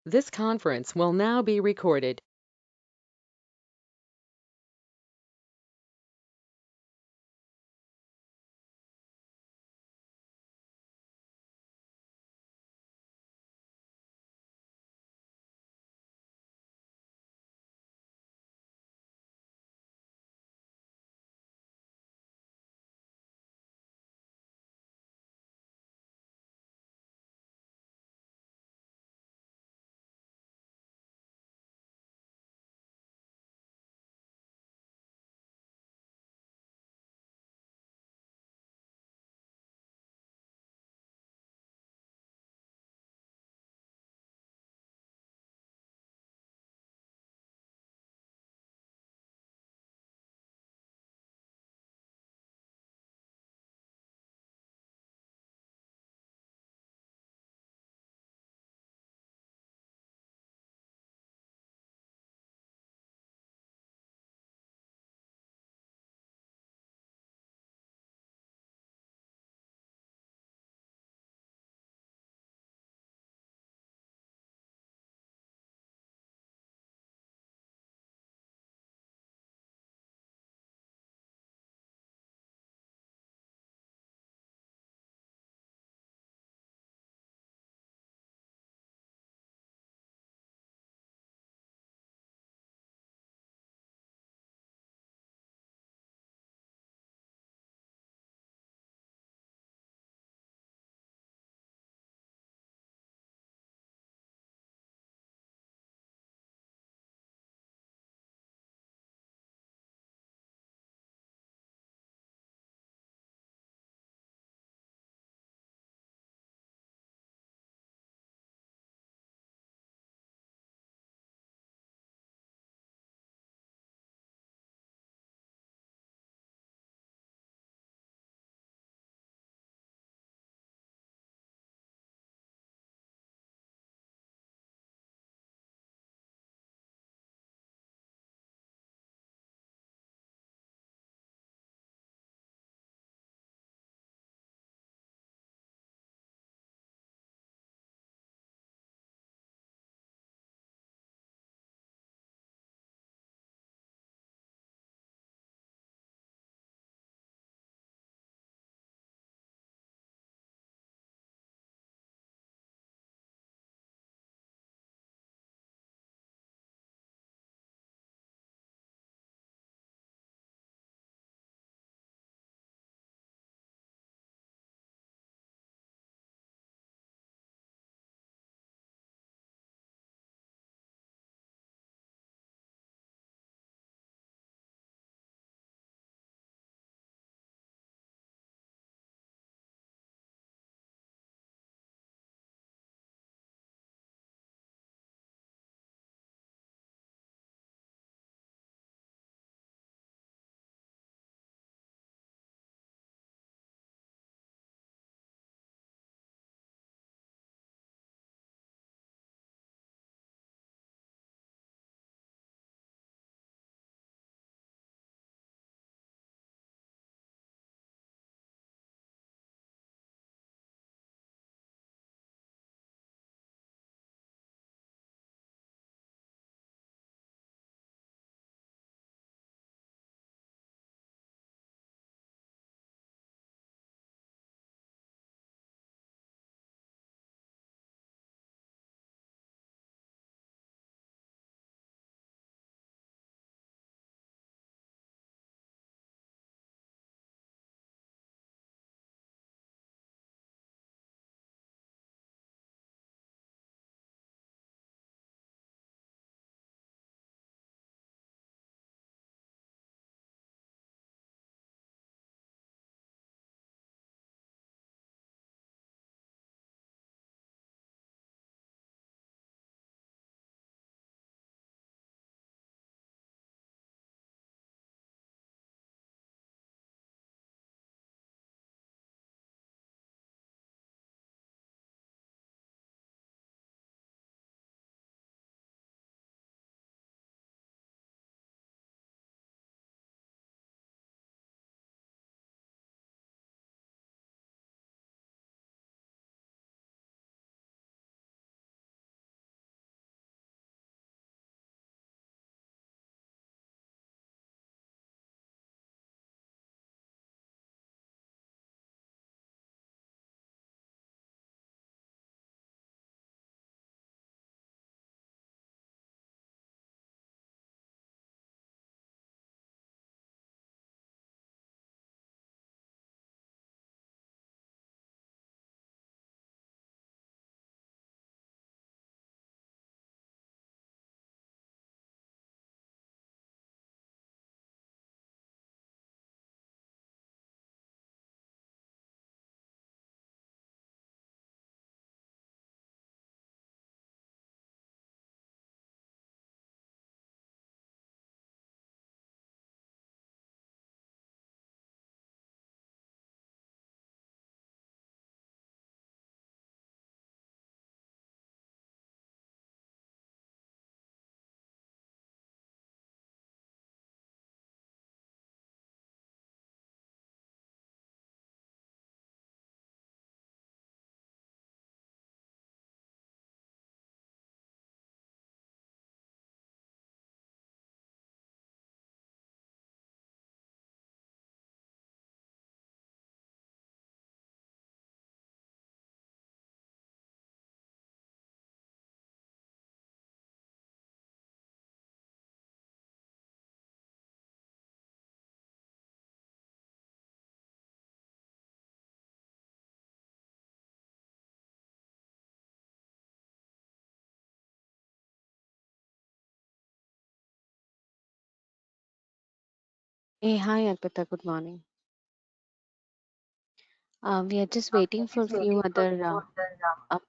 This conference will now be recorded. Hey, hi, Arpita. Good morning. We are just waiting for a few other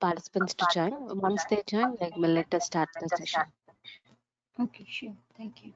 participants to join. Once they join, we'll let us start the session. Okay, sure. Thank you.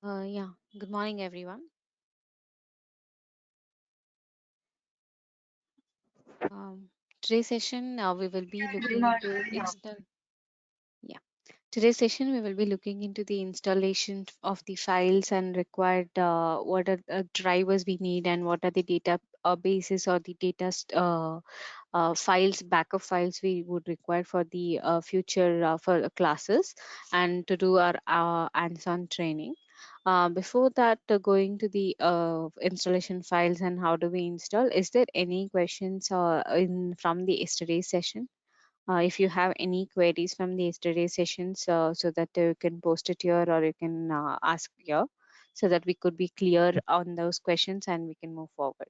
Yeah, good morning, everyone. Um, Today's session, we will be Good looking into morning. install. Yeah, today's session, we will be looking into the installation of the files and required what are the drivers we need and what are the data bases or the files, backup files we would require for the future for classes and to do our hands-on training. Before that, going to the installation files and how do we install, is there any questions in from the yesterday's session? If you have any queries from the yesterday's sessions, so that you can post it here or you can ask here, so that we could be clear on those questions and we can move forward.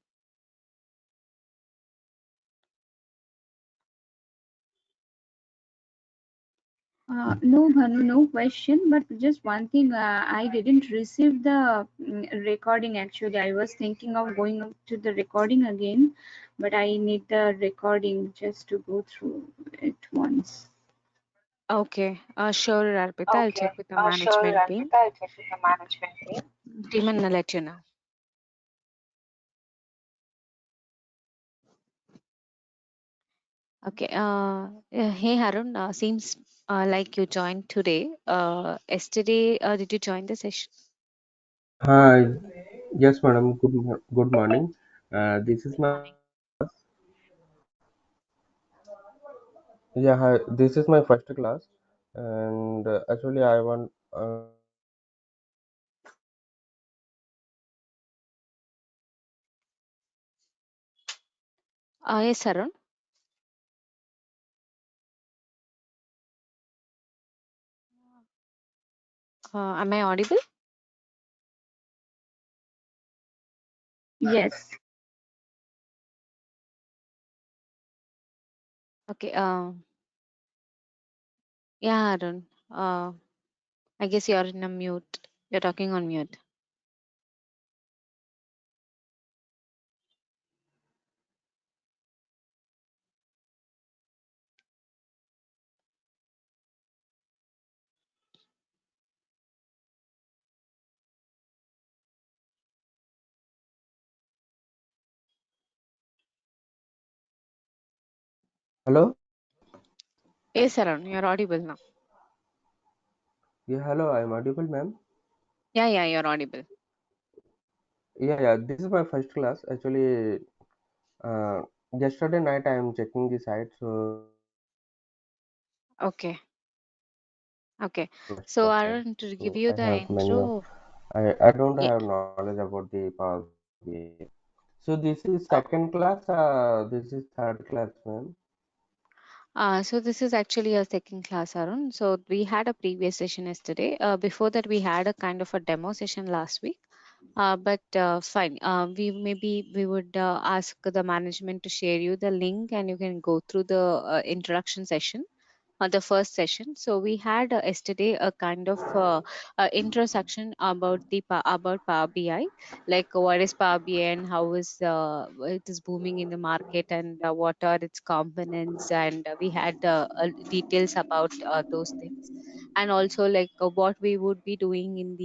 No, Bhanu, no question. But just one thing, I didn't receive the recording actually. I was thinking of going up to the recording again, but I need the recording just to go through it once. Okay, sure, Arpita. I'll check Okay, with the sure, management team. Arpita. I'll check with the management team. Team and I'll let you know. Okay. Hey, Harun. Seems like you joined today. Yesterday, did you join the session? Hi, yes, madam. Good morning. This is Good my morning. first class. Yeah, hi. This is my first class, and actually, I want. Yes, Harun. Am I audible? Yes. Okay. Yeah, Harun. I guess you're in a mute. You're talking on mute. Hello. Yes, Harun. You're audible now. Yeah, hello. I'm audible, ma'am. Yeah, yeah, you're audible. Yeah. This is my first class. Actually, yesterday night I am checking the site, so Okay. Okay. first So, class, ma'am. Arun, to give So you I the have many of. intro, I don't yeah. have knowledge about the Power BI. So this is second class. This is third class, ma'am. So this is actually a second class, Arun. So we had a previous session yesterday. Before that, we had a kind of a demo session last week. But fine. We would ask the management to share you the link, and you can go through the introduction session on the first session. So we had yesterday a kind of introduction about about Power BI, like what is Power BI and how is it is booming in the market and what are its components, and we had details about those things, and also like what we would be doing in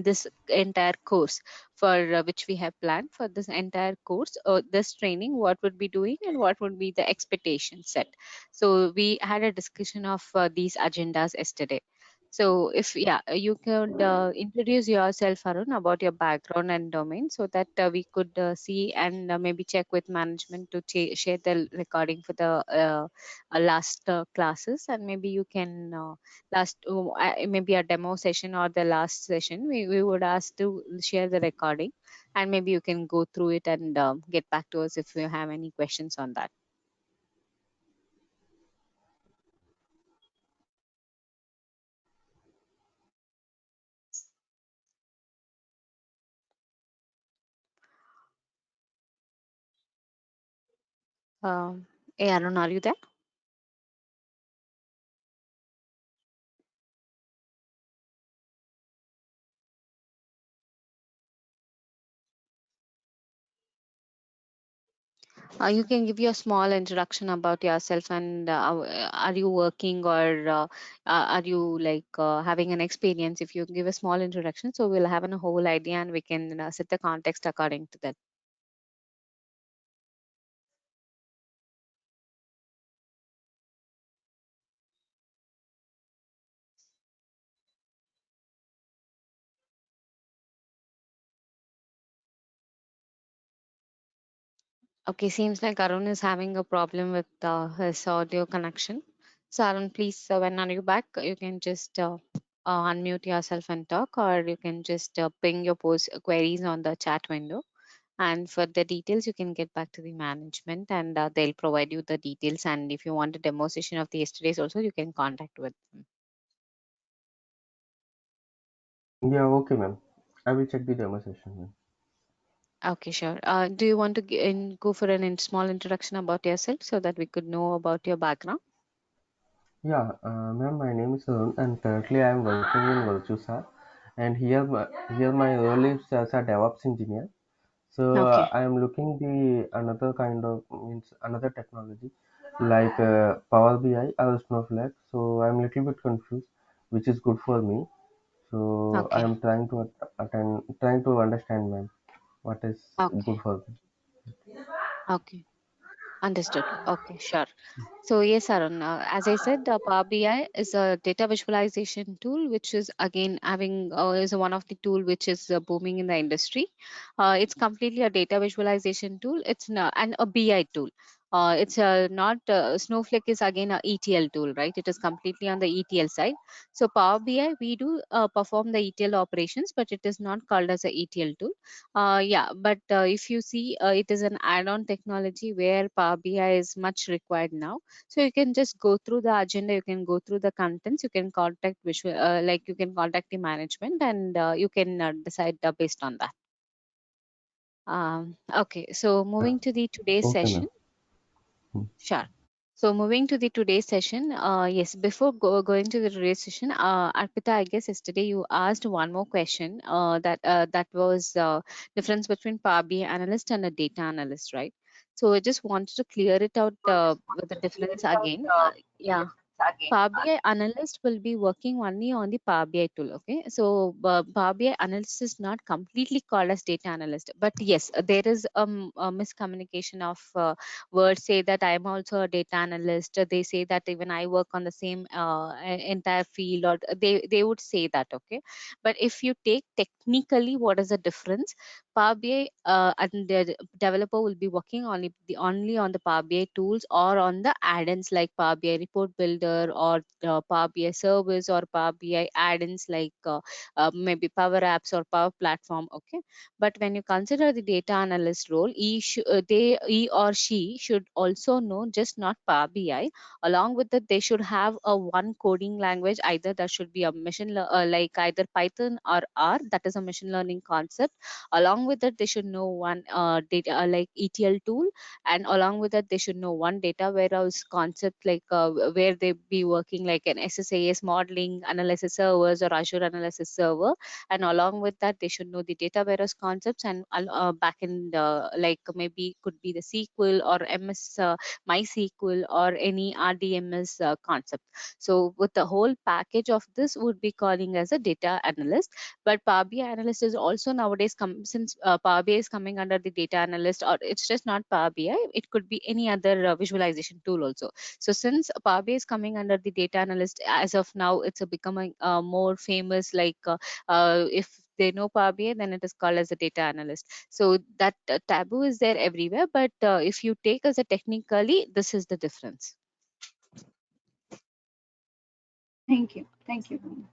this entire course for which we have planned for this entire course or this training, what would be doing and what would be the expectations set. So we had a discussion of these agendas yesterday. So if yeah, you could introduce yourself, Arun, about your background and domain, so that we could see and maybe check with management to share the recording for the last classes, and maybe you can maybe a demo session or the last session. We would ask to share the recording, and maybe you can go through it and get back to us if you have any questions on that. Um, hey, Arun, are you there? You can give you a small introduction about yourself and are you working or are you like having an experience? If you give a small introduction, so we'll have a whole idea and we can set the context according to that. Okay, seems like Arun is having a problem with his audio connection. So Arun, please, when are you back? You can just unmute yourself and talk, or you can just ping your post queries on the chat window. And for the details, you can get back to the management, and they'll provide you the details. And if you want a demo session of the yesterday's also, you can contact with them. Yeah, okay, ma'am. I will check the demo session, ma'am. Okay, sure. Do you want to go for small introduction about yourself so that we could know about your background? Yeah, ma'am, my name is Arun, and currently I am working in Virtusa, and here my role is as a DevOps engineer. So Okay. I am looking the another kind of means another technology like Power BI or Snowflake. So I'm a little bit confused, which is good for me. So I Okay. am trying to trying to understand, ma'am, what is Okay. good for me. Okay. Understood. Okay, sure. So yes, Arun, as I said, Power BI is a data visualization tool, which is again having is one of the tool which is booming in the industry. It's completely a data visualization tool. It's not, and a BI tool. It's not Snowflake is again a ETL tool, right? It is completely on the ETL side. So Power BI, we do perform the ETL operations, but it is not called as a ETL tool. Yeah, but if you see, it is an add-on technology where Power BI is much required now. So you can just go through the agenda, you can go through the contents, you can contact like you can contact the management, and you can decide based on that. Okay, so Yeah. moving to the today's Okay, session. ma'am. Hmm. Sure. So moving to the today's session, yes, before going to the today's session, Arpita, I guess yesterday you asked one more question that was difference between Power BI analyst and a data analyst, right? So I just wanted to clear it out with the difference again. Yeah. Power BI analyst will be working only on the Power BI tool. Okay, so Power BI analyst is not completely called as data analyst, but yes, there is a miscommunication of words. Say that I am also a data analyst. They say that even I work on the same entire field, or they would say that. Okay, but if you take technically, what is the difference? Power BI and the developer will be working only on the Power BI tools or on the add-ins like Power BI Report Builder or Power BI Service or Power BI add-ins like maybe Power Apps or Power Platform. Okay, but when you consider the data analyst role, he or she should also know just not Power BI. Along with that, they should have a one coding language. Either that should be a like either Python or R. That is a machine learning concept. Along with that, they should know one data like ETL tool, and along with that, they should know one data warehouse concept like where they be working like an SSAS modeling analysis servers or Azure analysis server. And along with that, they should know the data warehouse concepts and backend like maybe could be the SQL or MS MySQL or any RDMS concept. So with the whole package of this would be calling as a data analyst. But Power BI analyst is also nowadays since Power BI is coming under the data analyst, or it's just not Power BI, it could be any other visualization tool also. So since Power BI is coming under the data analyst, as of now, it's becoming more famous. Like if they know Power BI, then it is called as a data analyst. So that taboo is there everywhere. But if you take as a technically, this is the difference. Thank you, Bhavna.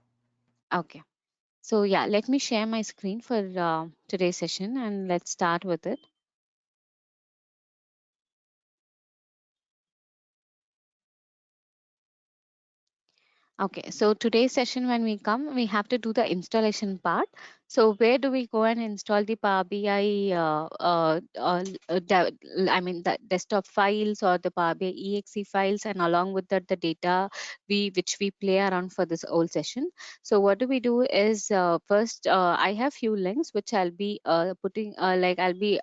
Okay. So yeah, let me share my screen for today's session and let's start with it. Okay, so today's session when we come, we have to do the installation part. So where do we go and install the Power BI? I mean the desktop files or the Power BI exe files, and along with that the data which we play around for this whole session. So what do we do is first I have few links which I'll be putting like I'll be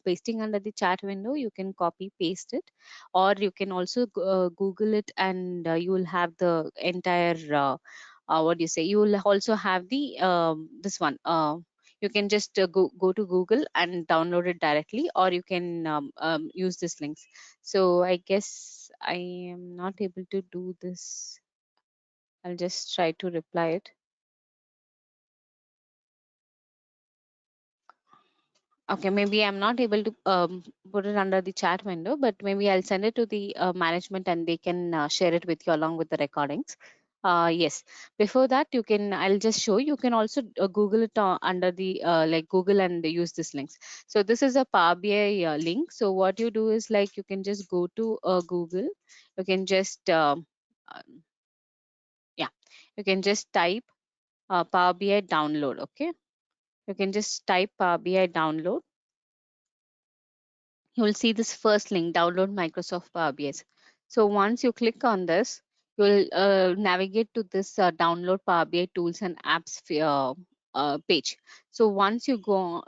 pasting under the chat window. You can copy paste it, or you can also Google it, and you will have the entire. What do you say, you will also have the this one you can just go to Google and download it directly, or you can use this links. So I guess I am not able to do this. I'll just try to reply it. Okay, maybe I'm not able to put it under the chat window, but maybe I'll send it to the management and they can share it with you along with the recordings. Yes, before that you can, I'll just show you can also Google it under the like Google and use this links. So this is a Power BI link. So what you do is like you can just go to Google. You can just uh, yeah, you can just type Power BI download. Okay, you can just type Power BI download. You will see this first link, download Microsoft Power BI. So once you click on this, you will navigate to this download Power BI tools and apps page. So once you go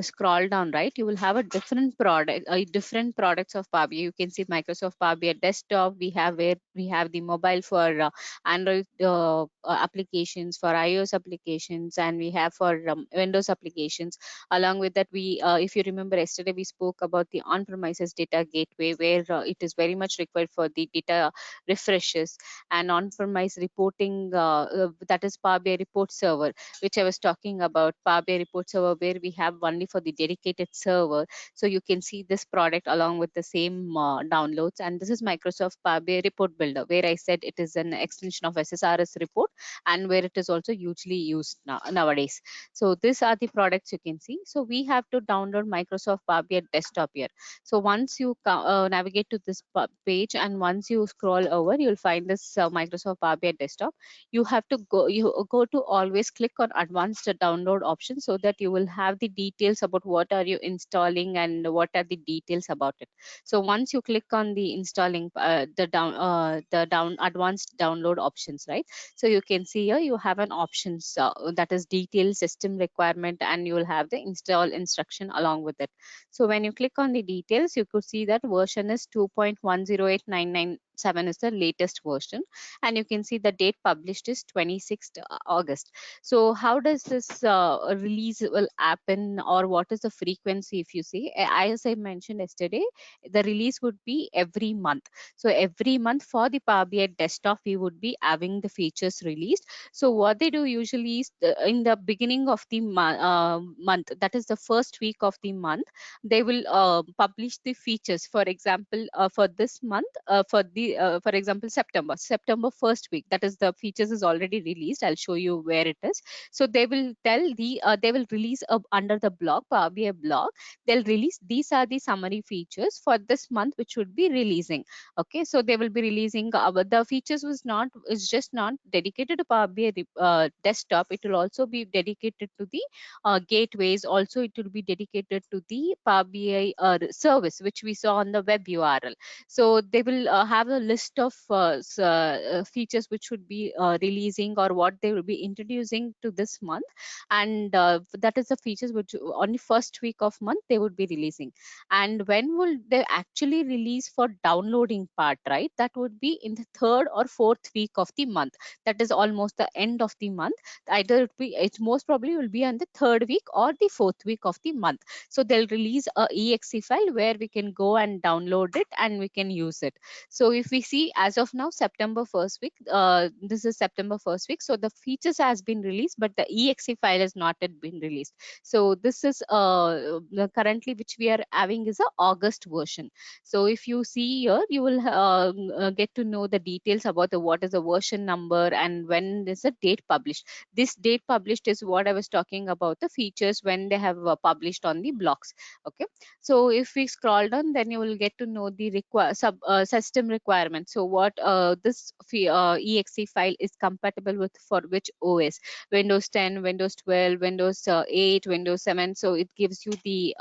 scroll down, right, you will have a different products of Power BI. You can see Microsoft Power BI desktop. We have where we have the mobile for Android applications, for iOS applications, and we have for Windows applications. Along with that, we if you remember yesterday we spoke about the on-premises data gateway, where it is very much required for the data refreshes, and on-premise reporting, that is Power BI report server, which I was talking about. Power BI report server, where we have only for the dedicated server. So you can see this product along with the same downloads. And this is Microsoft Power BI report builder, where I said it is an extension of SSRS report, and where it is also hugely used nowadays. So these are the products you can see. So we have to download Microsoft Power BI desktop here. So once you navigate to this page, and once you scroll over, you'll find this Microsoft Power BI desktop. You go to always click on advanced download option, so that you will have the details about what are you installing and what are the details about it. So once you click on the installing the down advanced download options, right? So you can see here you have an options that is detailed system requirement, and you will have the install instruction along with it. So when you click on the details, you could see that version is 2.108997 is the latest version, and you can see the date published is 26th August. So how does this release will happen, or what is the frequency? If you see, as I mentioned yesterday, the release would be every month. So every month for the Power BI desktop, we would be having the features released. So what they do usually is in the beginning of the month, that is the first week of the month, they will publish the features. For example, for this month, for example, September first week, that is the features is already released. I'll show you where it is. So they will they will release under the blog, Power BI blog. They'll release these are the summary features for this month, which would be releasing. Okay, so they will be releasing the features is just not dedicated to Power BI desktop. It will also be dedicated to the gateways. Also, it will be dedicated to the Power BI service, which we saw on the web URL. So they will have a list of features which would be releasing, or what they will be introducing to this month, and that is the features which on the first week of month they would be releasing. And when will they actually release for downloading part, right? That would be in the third or fourth week of the month. That is almost the end of the month. Either it most probably will be on the third week or the fourth week of the month. So they'll release a exe file where we can go and download it and we can use it. So if we see as of now, September first week, this is September first week, so the features has been released, but the exe file has not yet been released. So this is currently which we are having is a August version. So if you see here, you will get to know the details about the what is the version number and when is the date published. This date published is what I was talking about, the features when they have published on the blogs. Okay, so if we scroll down, then you will get to know the system requirement requirements. So what this exe file is compatible with for which OS, Windows 10, Windows 12, Windows 8, Windows 7. So it gives you the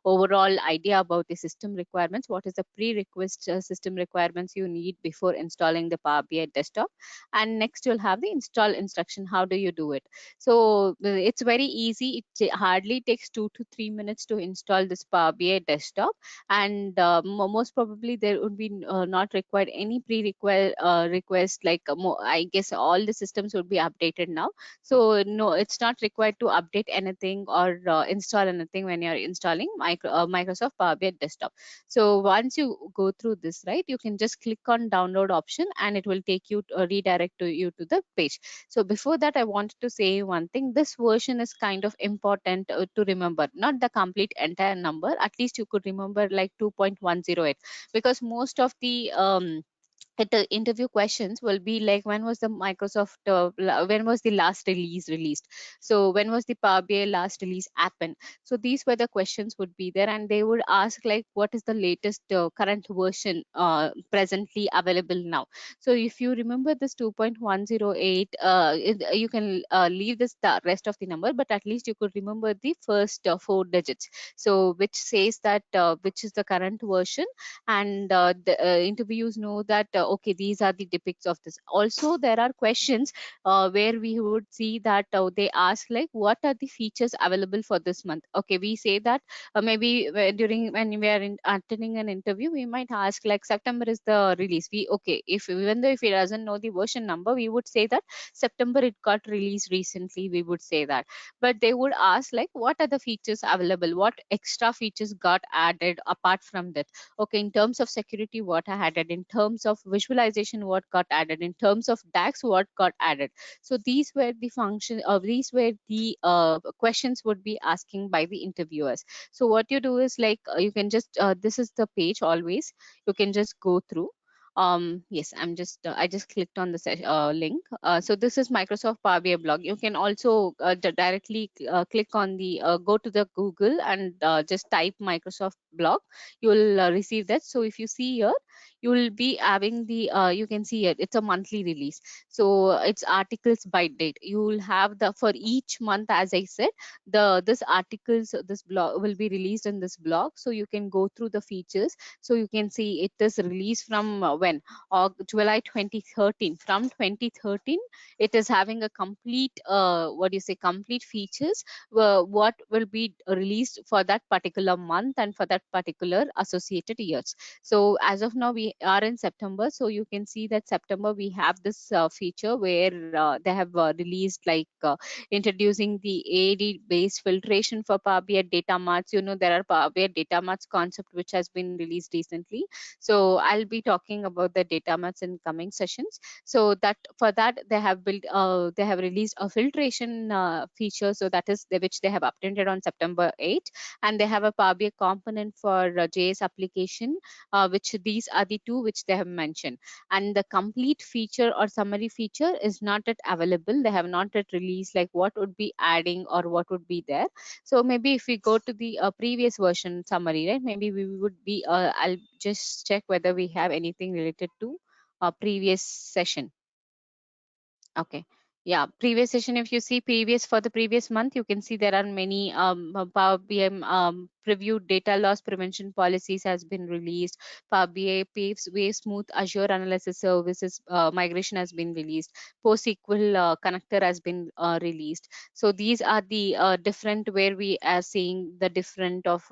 overall idea about the system requirements. What is the prerequisite system requirements you need before installing the Power BI desktop? And next you'll have the install instruction. How do you do it? So it's very easy. It hardly takes 2 to 3 minutes to install this Power BI desktop, and most probably there would be not required any request, like I guess all the systems would be updated now. So no, it's not required to update anything or install anything when you're installing Microsoft Power BI desktop. So once you go through this, right, you can just click on download option and it will take you redirect to you to the page. So before that, I wanted to say one thing. This version is kind of important to remember, not the complete entire number. At least you could remember like 2.108, because most of the the interview questions will be like, when was the Microsoft when was the last release released, so when was the Power BI last release happened. So these were the questions would be there, and they would ask like, what is the latest current version presently available now. So if you remember this 2.108, you can leave this the rest of the number, but at least you could remember the first 4 digits, so which says that which is the current version. And the interviews know that okay, these are the depicts of this. Also there are questions where we would see that they ask like, what are the features available for this month. Okay, we say that maybe during when we are attending an interview, we might ask like, September is the release. We okay, if even though if he doesn't know the version number, we would say that September it got released recently, we would say that. But they would ask like, what are the features available, what extra features got added apart from that. Okay, in terms of security, what I added, in terms of visualization, what got added, in terms of DAX, what got added. So these were the function of these were the questions would be asking by the interviewers. So what you do is like, you can just this is the page always, you can just go through. Yes, I'm just I just clicked on the link. So this is Microsoft Power BI blog. You can also directly click on the go to the Google and just type Microsoft blog. You will receive that. So if you see here, you will be having the you can see it, it's a monthly release. So it's articles by date. You will have the for each month, as I said, the this articles, this blog will be released in this blog. So you can go through the features. So you can see it is released from when July 2013. From 2013 it is having a complete what do you say, complete features what will be released for that particular month and for that particular associated years. So as of now we are in September, so you can see that September we have this feature where they have released like introducing the AD based filtration for Power BI data marts. You know, there are Power BI data marts concept which has been released recently. So I'll be talking about the data marts in coming sessions. So that for that they have released a filtration feature, so that is which they have updated on September 8. And they have a Power BI component for JS application, which these are the two which they have mentioned. And the complete feature or summary feature is not yet available. They have not yet released like what would be adding or what would be there. So maybe if we go to the previous version summary, right, maybe we would be I'll just check whether we have anything related to previous session. Okay. Yeah, previous session, if you see previous for the previous month, you can see there are many Power BI preview data loss prevention policies has been released. Power BI paves way smooth Azure analysis services migration has been released. PostSQL connector has been released. So these are the different where we are seeing the different of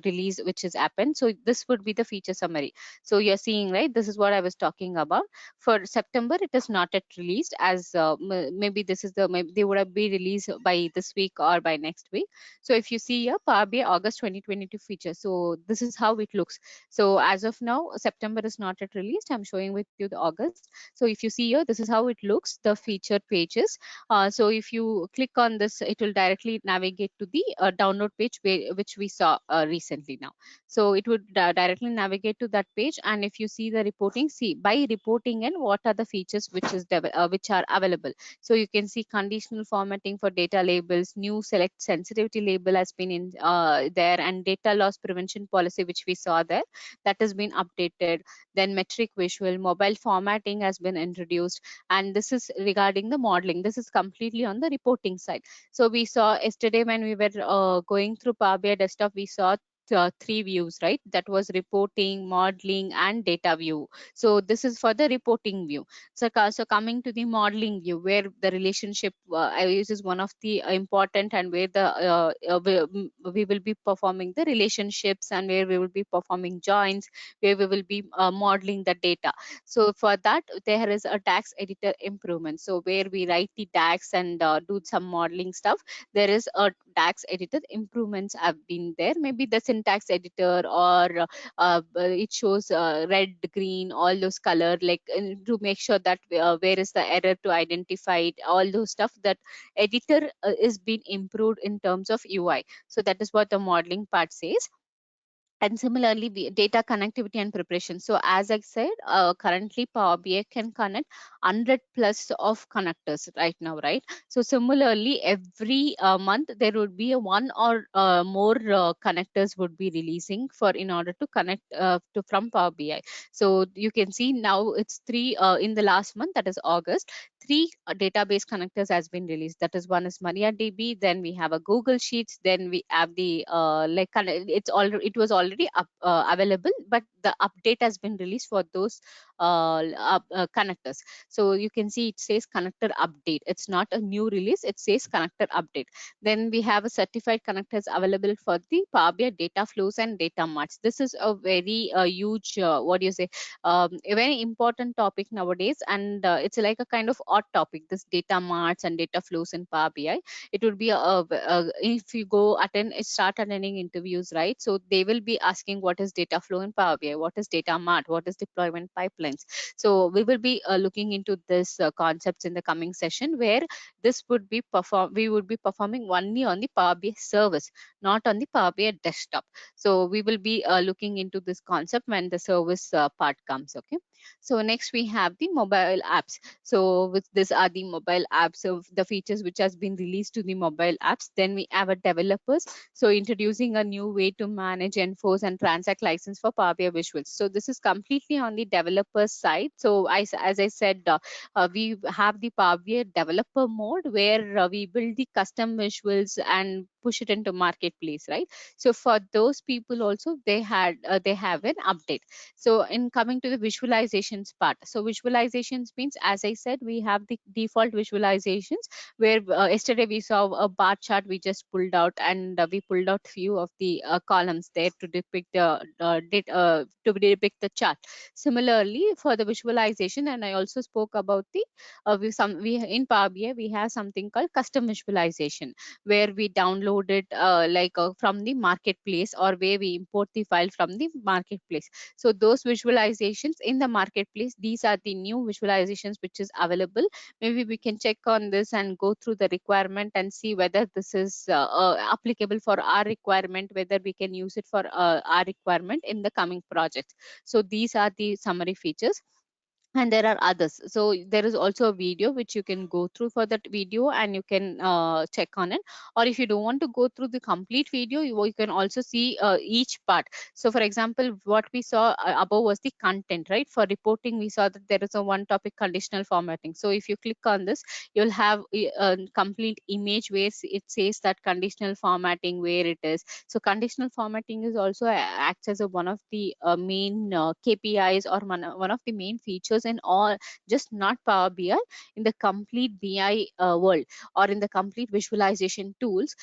release which has happened. So this would be the feature summary. So you're seeing, right, this is what I was talking about. For September it is not yet released, as maybe this is the maybe they would have been released by this week or by next week. So if you see here, Power BI August 2022 feature, so this is how it looks. So as of now September is not yet released, I'm showing with you the August. So if you see here, this is how it looks, the featured pages. So if you click on this, it will directly navigate to the download page which we saw recently now. So it would directly navigate to that page. And if you see the reporting, see by reporting and what are the features which are available. So you can see conditional formatting for data labels, new select sensitivity label has been in there, and data loss prevention policy, which we saw there, that has been updated. Then metric visual mobile formatting has been introduced, and this is regarding the modeling. This is completely on the reporting side. So we saw yesterday when we were going through Power BI desktop, we saw three views, right? That was reporting, modeling, and data view. So this is for the reporting view. So, so coming to the modeling view, where the relationship is one of the important, and where the we will be performing the relationships, and where we will be performing joins, where we will be modeling the data. So for that, there is a DAX editor improvement. So where we write the DAX and do some modeling stuff, there is a DAX editor improvements have been there. Maybe the syntax editor, or it shows red, green, all those color, like to make sure that where is the error to identify it, all those stuff, that editor is being improved in terms of UI. So that is what the modeling part says. And similarly, data connectivity and preparation. So as I said, currently Power BI can connect 100 plus of connectors right now, right? So similarly, every month there would be a one or more connectors would be releasing for, in order to connect to from Power BI. So you can see now it's three in the last month, that is August. Three database connectors has been released. That is, one is MariaDB, then we have a Google Sheets, then we have the it was already available, but the update has been released for those connectors. So you can see it says connector update. It's not a new release, it says connector update. Then we have a certified connectors available for the Power BI data flows and data marts. This is a very huge what do you say, a very important topic nowadays, and it's like a kind of odd topic, this data marts and data flows in Power BI. It would be if you go start attending interviews, right? So they will be asking what is data flow in Power BI, what is data mart, what is deployment pipelines. So we will be looking into this concepts in the coming session, where this would be we would be performing only on the Power BI service, not on the Power BI desktop. So we will be looking into this concept when the service part comes. Okay. So next we have the mobile apps. So with this are the mobile apps of the features which has been released to the mobile apps. Then we have a developers. So introducing a new way to manage, enforce, and transact license for Power BI visuals. So this is completely on the developer side. So as I said, we have the Power BI developer mode, where we build the custom visuals and push it into marketplace, right? So for those people also, they have an update. So in coming to the visualizations part, so visualizations means, as I said, we have the default visualizations, where yesterday we saw a bar chart we just pulled out, and we pulled out few of the columns there to depict the to depict the chart. Similarly, for the visualization, and I also spoke about the we in Power BI we have something called custom visualization, where we download it from the marketplace, or where we import the file from the marketplace. So those visualizations in the marketplace, these are the new visualizations which is available. Maybe we can check on this and go through the requirement and see whether this is applicable for our requirement, whether we can use it for our requirement in the coming projects. So these are the summary features, and there are others. So there is also a video which you can go through for that video, and you can check on it. Or if you don't want to go through the complete video, you can also see each part. So for example, what we saw above was the content, right? For reporting, we saw that there is a one topic, conditional formatting. So if you click on this, you'll have a complete image where it says that conditional formatting, where it is. So conditional formatting is also acts as one of the main KPIs, or one of the main features in all, just not Power BI, in the complete BI world, or in the complete visualization tools.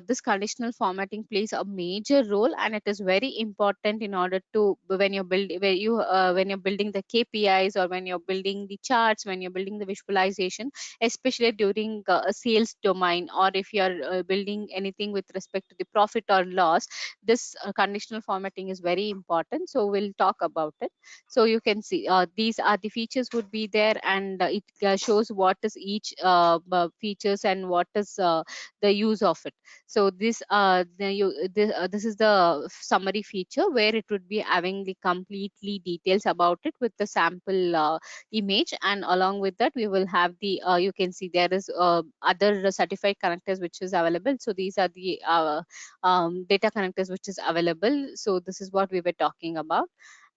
This conditional formatting plays a major role, and it is very important in order to, when you're when you're building the KPIs, or when you're building the charts, when you're building the visualization, especially during a sales domain, or if you're building anything with respect to the profit or loss. This conditional formatting is very important, so we'll talk about it. So you can see these are the features would be there, and it shows what is each features and what is the use of it. So this is the summary feature where it would be having the completely details about it with the sample image, and along with that we will have the you can see there is other certified connectors which is available. So these are the data connectors which is available. So this is what we were talking about,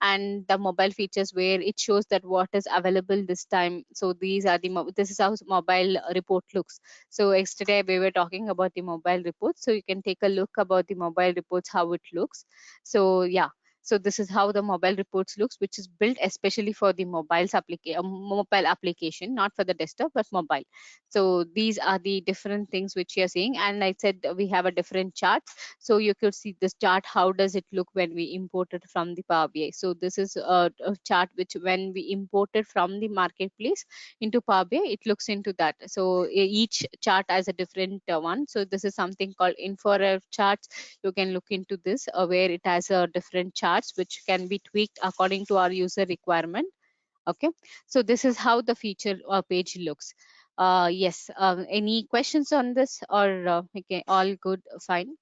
and the mobile features where it shows that what is available this time. So these are the this is how mobile report looks. So yesterday we were talking about the mobile reports, so you can take a look about the mobile reports how it looks. So yeah, so this is how the mobile reports looks, which is built especially for the mobile application, not for the desktop but mobile. So these are the different things which you are seeing, and I said we have a different charts. So you could see this chart, how does it look when we import it from the Power BI. So this is a chart which when we import it from the marketplace into Power BI, it looks into that. So each chart has a different one. So this is something called infograph charts. You can look into this where it has different charts which can be tweaked according to our user requirement. Okay, so this is how the feature page looks. Yes, any questions on this, or okay, all good, fine?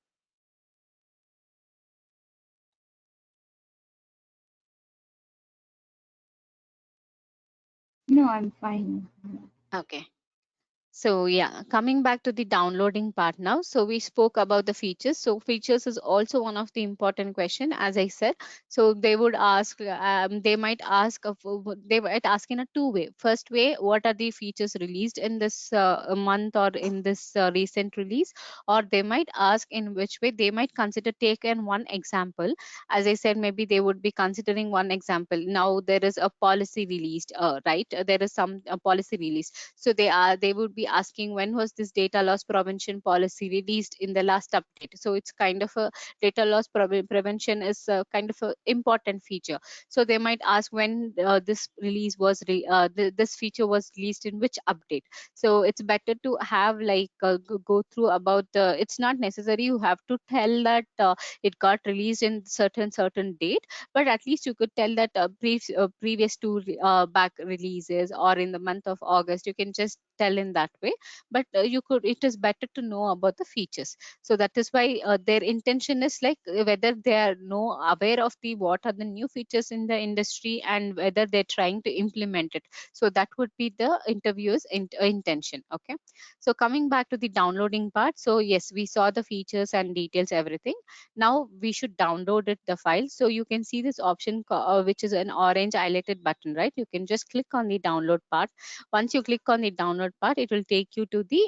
No, I'm fine. Okay. So yeah, coming back to the downloading part now. So we spoke about the features. So features is also one of the important question, as I said. So they would ask, they might ask, they might ask in a two-way. First way, what are the features released in this month or in this recent release? Or they might ask in which way they might consider take in one example. As I said, maybe they would be considering one example. Now there is a policy released, right? There is some policy released, so they would be asking when was this data loss prevention policy released in the last update. So it's kind of a data loss prevention is a kind of a important feature. So they might ask when this release was this feature was released in which update. So it's better to have like go through about the, it's not necessary you have to tell that it got released in certain date, but at least you could tell that previous to back releases or in the month of August, you can just tell in that way. But you could, it is better to know about the features. So that is why their intention is like whether they are no aware of the what are the new features in the industry and whether they're trying to implement it. So that would be the interviewer's intention. Okay, so coming back to the downloading part, so yes, we saw the features and details, everything. Now we should download it the file. So you can see this option which is an orange highlighted button, right? You can just click on the download part. Once you click on the download part, it will take you to the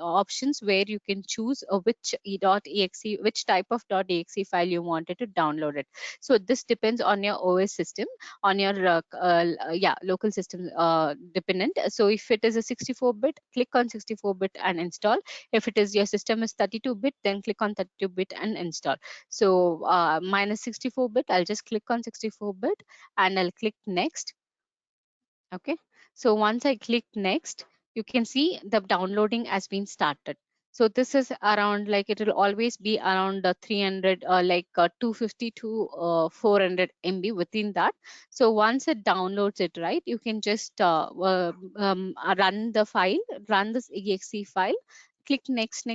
options where you can choose which .exe, which type of .exe file you wanted to download it. So this depends on your OS system, on your yeah, local system dependent. So if it is a 64-bit, click on 64-bit and install. If it is your system is 32-bit, then click on 32-bit and install. So mine is 64-bit. I'll just click on 64-bit and I'll click next. Okay, so once I click next, you can see the downloading has been started. So this is around, like it will always be around 300 like 250 to 400 MB within that. So once it downloads it, right, you can just run the file, run this exe file, click next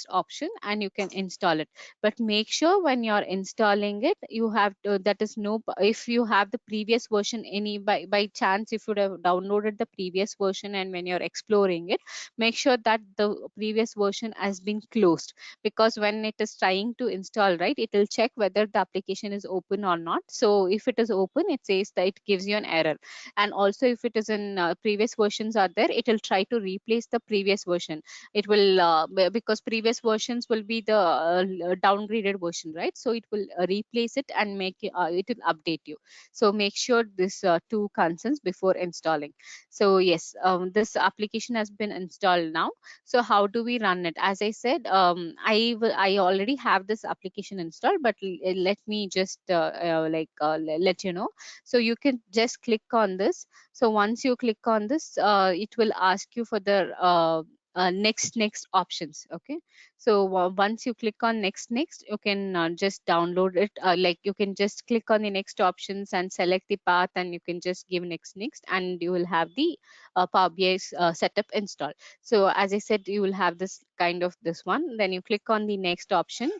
option, and you can install it. But make sure when you're installing it, you have to, that is no, if you have the previous version, any by chance if you would have downloaded the previous version and when you're exploring it, make sure that the previous version has been closed, because when it is trying to install, right, it will check whether the application is open or not. So if it is open, it says that it gives you an error. And also if it is in previous versions are there, it will try to replace the previous version. It will because previous versions will be the downgraded version, right? So it will replace it and make it will update you. So make sure this two concerns before installing. So yes, this application has been installed now. So how do we run it? As I said, I already have this application installed, but let me just let you know. So you can just click on this. So once you click on this, it will ask you for the next options. Okay, so once you click on next, you can just download it. Like you can just click on the next options and select the path, and you can just give next, and you will have the Power BI setup installed. So as I said, you will have this kind of this one. Then you click on the next option,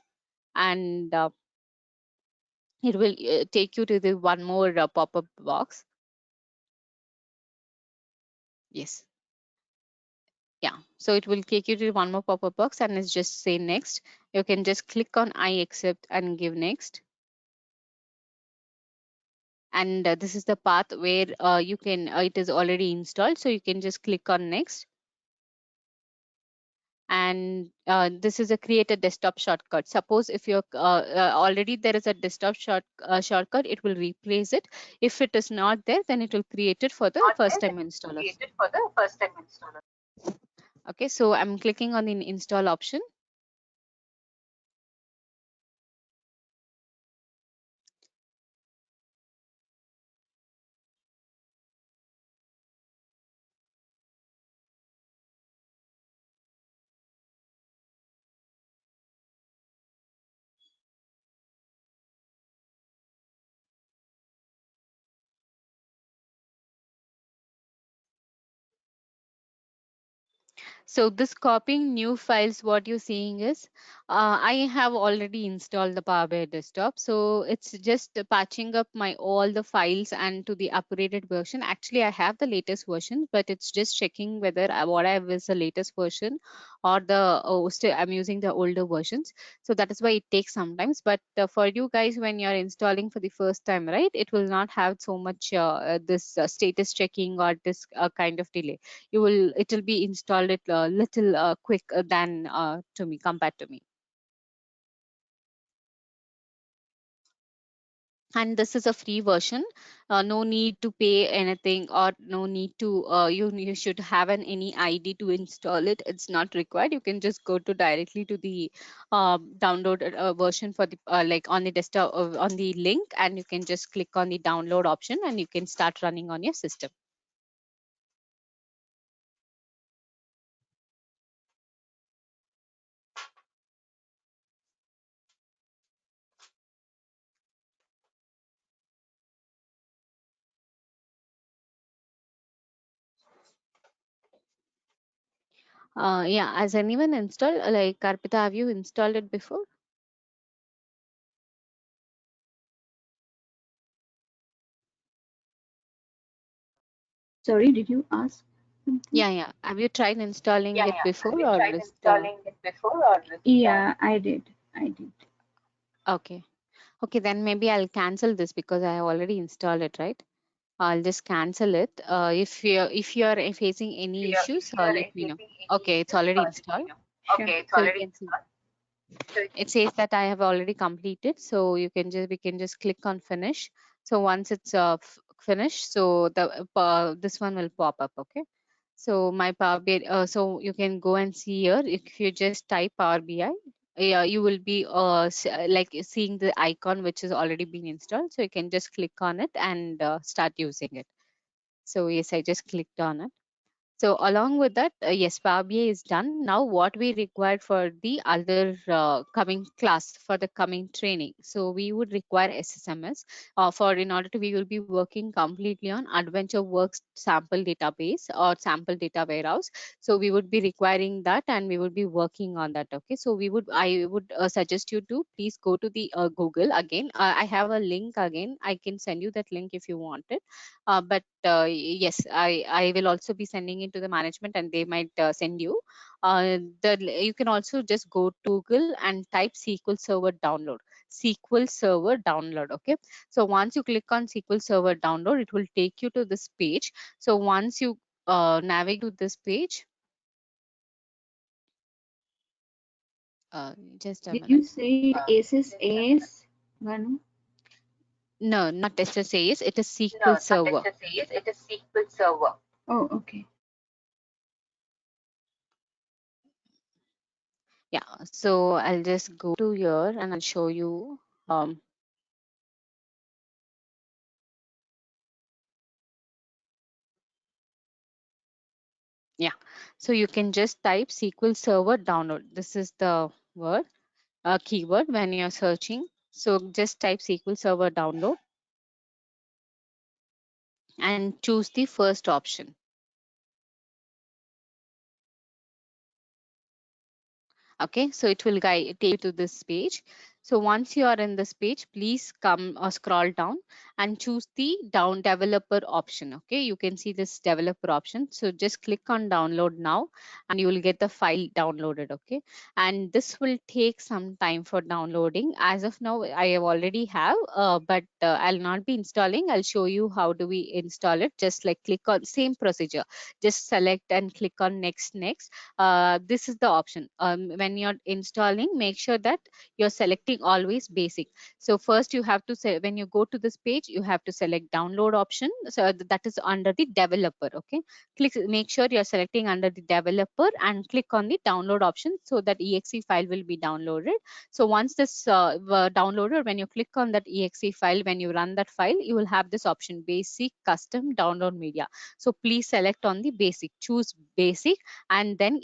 and it will take you to the one more pop-up box. Yes. Yeah, so it will take you to one more pop-up box, and it's just say next. You can just click on I accept and give next. And this is the path where you can it is already installed, so you can just click on next. And this is a create a desktop shortcut. Suppose if you're already there is a desktop shortcut, it will replace it. If it is not there, then it will create it for the first time installers. Okay, so I'm clicking on the install option. So this copying new files, what you're seeing is, I have already installed the Power BI desktop. So it's just patching up my all the files and to the upgraded version. Actually, I have the latest version, but it's just checking whether what I have is the latest version or still I'm using the older versions. So that is why it takes sometimes. But for you guys, when you're installing for the first time, right, it will not have so much this status checking or this kind of delay. It will be installed it little quick than to me compared to me. And this is a free version. No need to pay anything, or no need to you should have any ID to install it. It's not required. You can just go to directly to the download version for the like on the desktop on the link, and you can just click on the download option, and you can start running on your system. Yeah, has anyone installed, like Karpita, have you installed it before? Sorry, did you ask something? Yeah. Have you tried installing it before, or just Yeah, I did. I did. okay? Okay, then maybe I'll cancel this because I have already installed it, right? I'll just cancel it. If you're facing any issues, let me know. Okay, it's already installed. Sure. So you can see it says that I have already completed. So we can just click on finish. So once it's finished, so this one will pop up. Okay. So my Power BI, so you can go and see here. If you just type Power BI, yeah, you will be like seeing the icon which is already been installed. So you can just click on it and start using it. So yes, I just clicked on it. So along with that, yes, Power BI is done. Now what we required for the other coming class, for the coming training. So we would require SSMS for in order to, we will be working completely on Adventure Works sample database or sample data warehouse. So we would be requiring that, and we would be working on that. Okay. So I would suggest you to please go to the Google again. I have a link again. I can send you that link if you want it. But yes, I will also be sending it to the management, and they might send you. You can also just go to Google and type SQL Server download. SQL Server download. Okay. So once you click on SQL Server download, it will take you to this page. So once you navigate to this page, just a Did you minute. say SSAS, Vanu? No, not SSAS. It is SQL Server. Oh, okay. Yeah. So I'll just go to here and I'll show you. Um, Yeah, so you can just type SQL Server download. This is the word keyword when you're searching. So just type SQL Server download and choose the first option. Okay, so it will guide take you to this page. So once you are in this page, please come or scroll down and choose the down developer option. Okay, you can see this developer option, so just click on download now and you will get the file downloaded. Okay, and this will take some time for downloading. As of now I have already have but I'll not be installing. I'll show you how do we install it. Just like click on same procedure, just select and click on next. This is the option. When you're installing, make sure that you're selecting always basic. So first you have to say, when you go to this page, you have to select download option. So that is under the developer. Okay, make sure you're selecting under the developer and click on the download option so that exe file will be downloaded. So once this downloaded, when you click on that exe file, when you run that file, you will have this option basic custom download media. So please select on the basic, choose basic, and then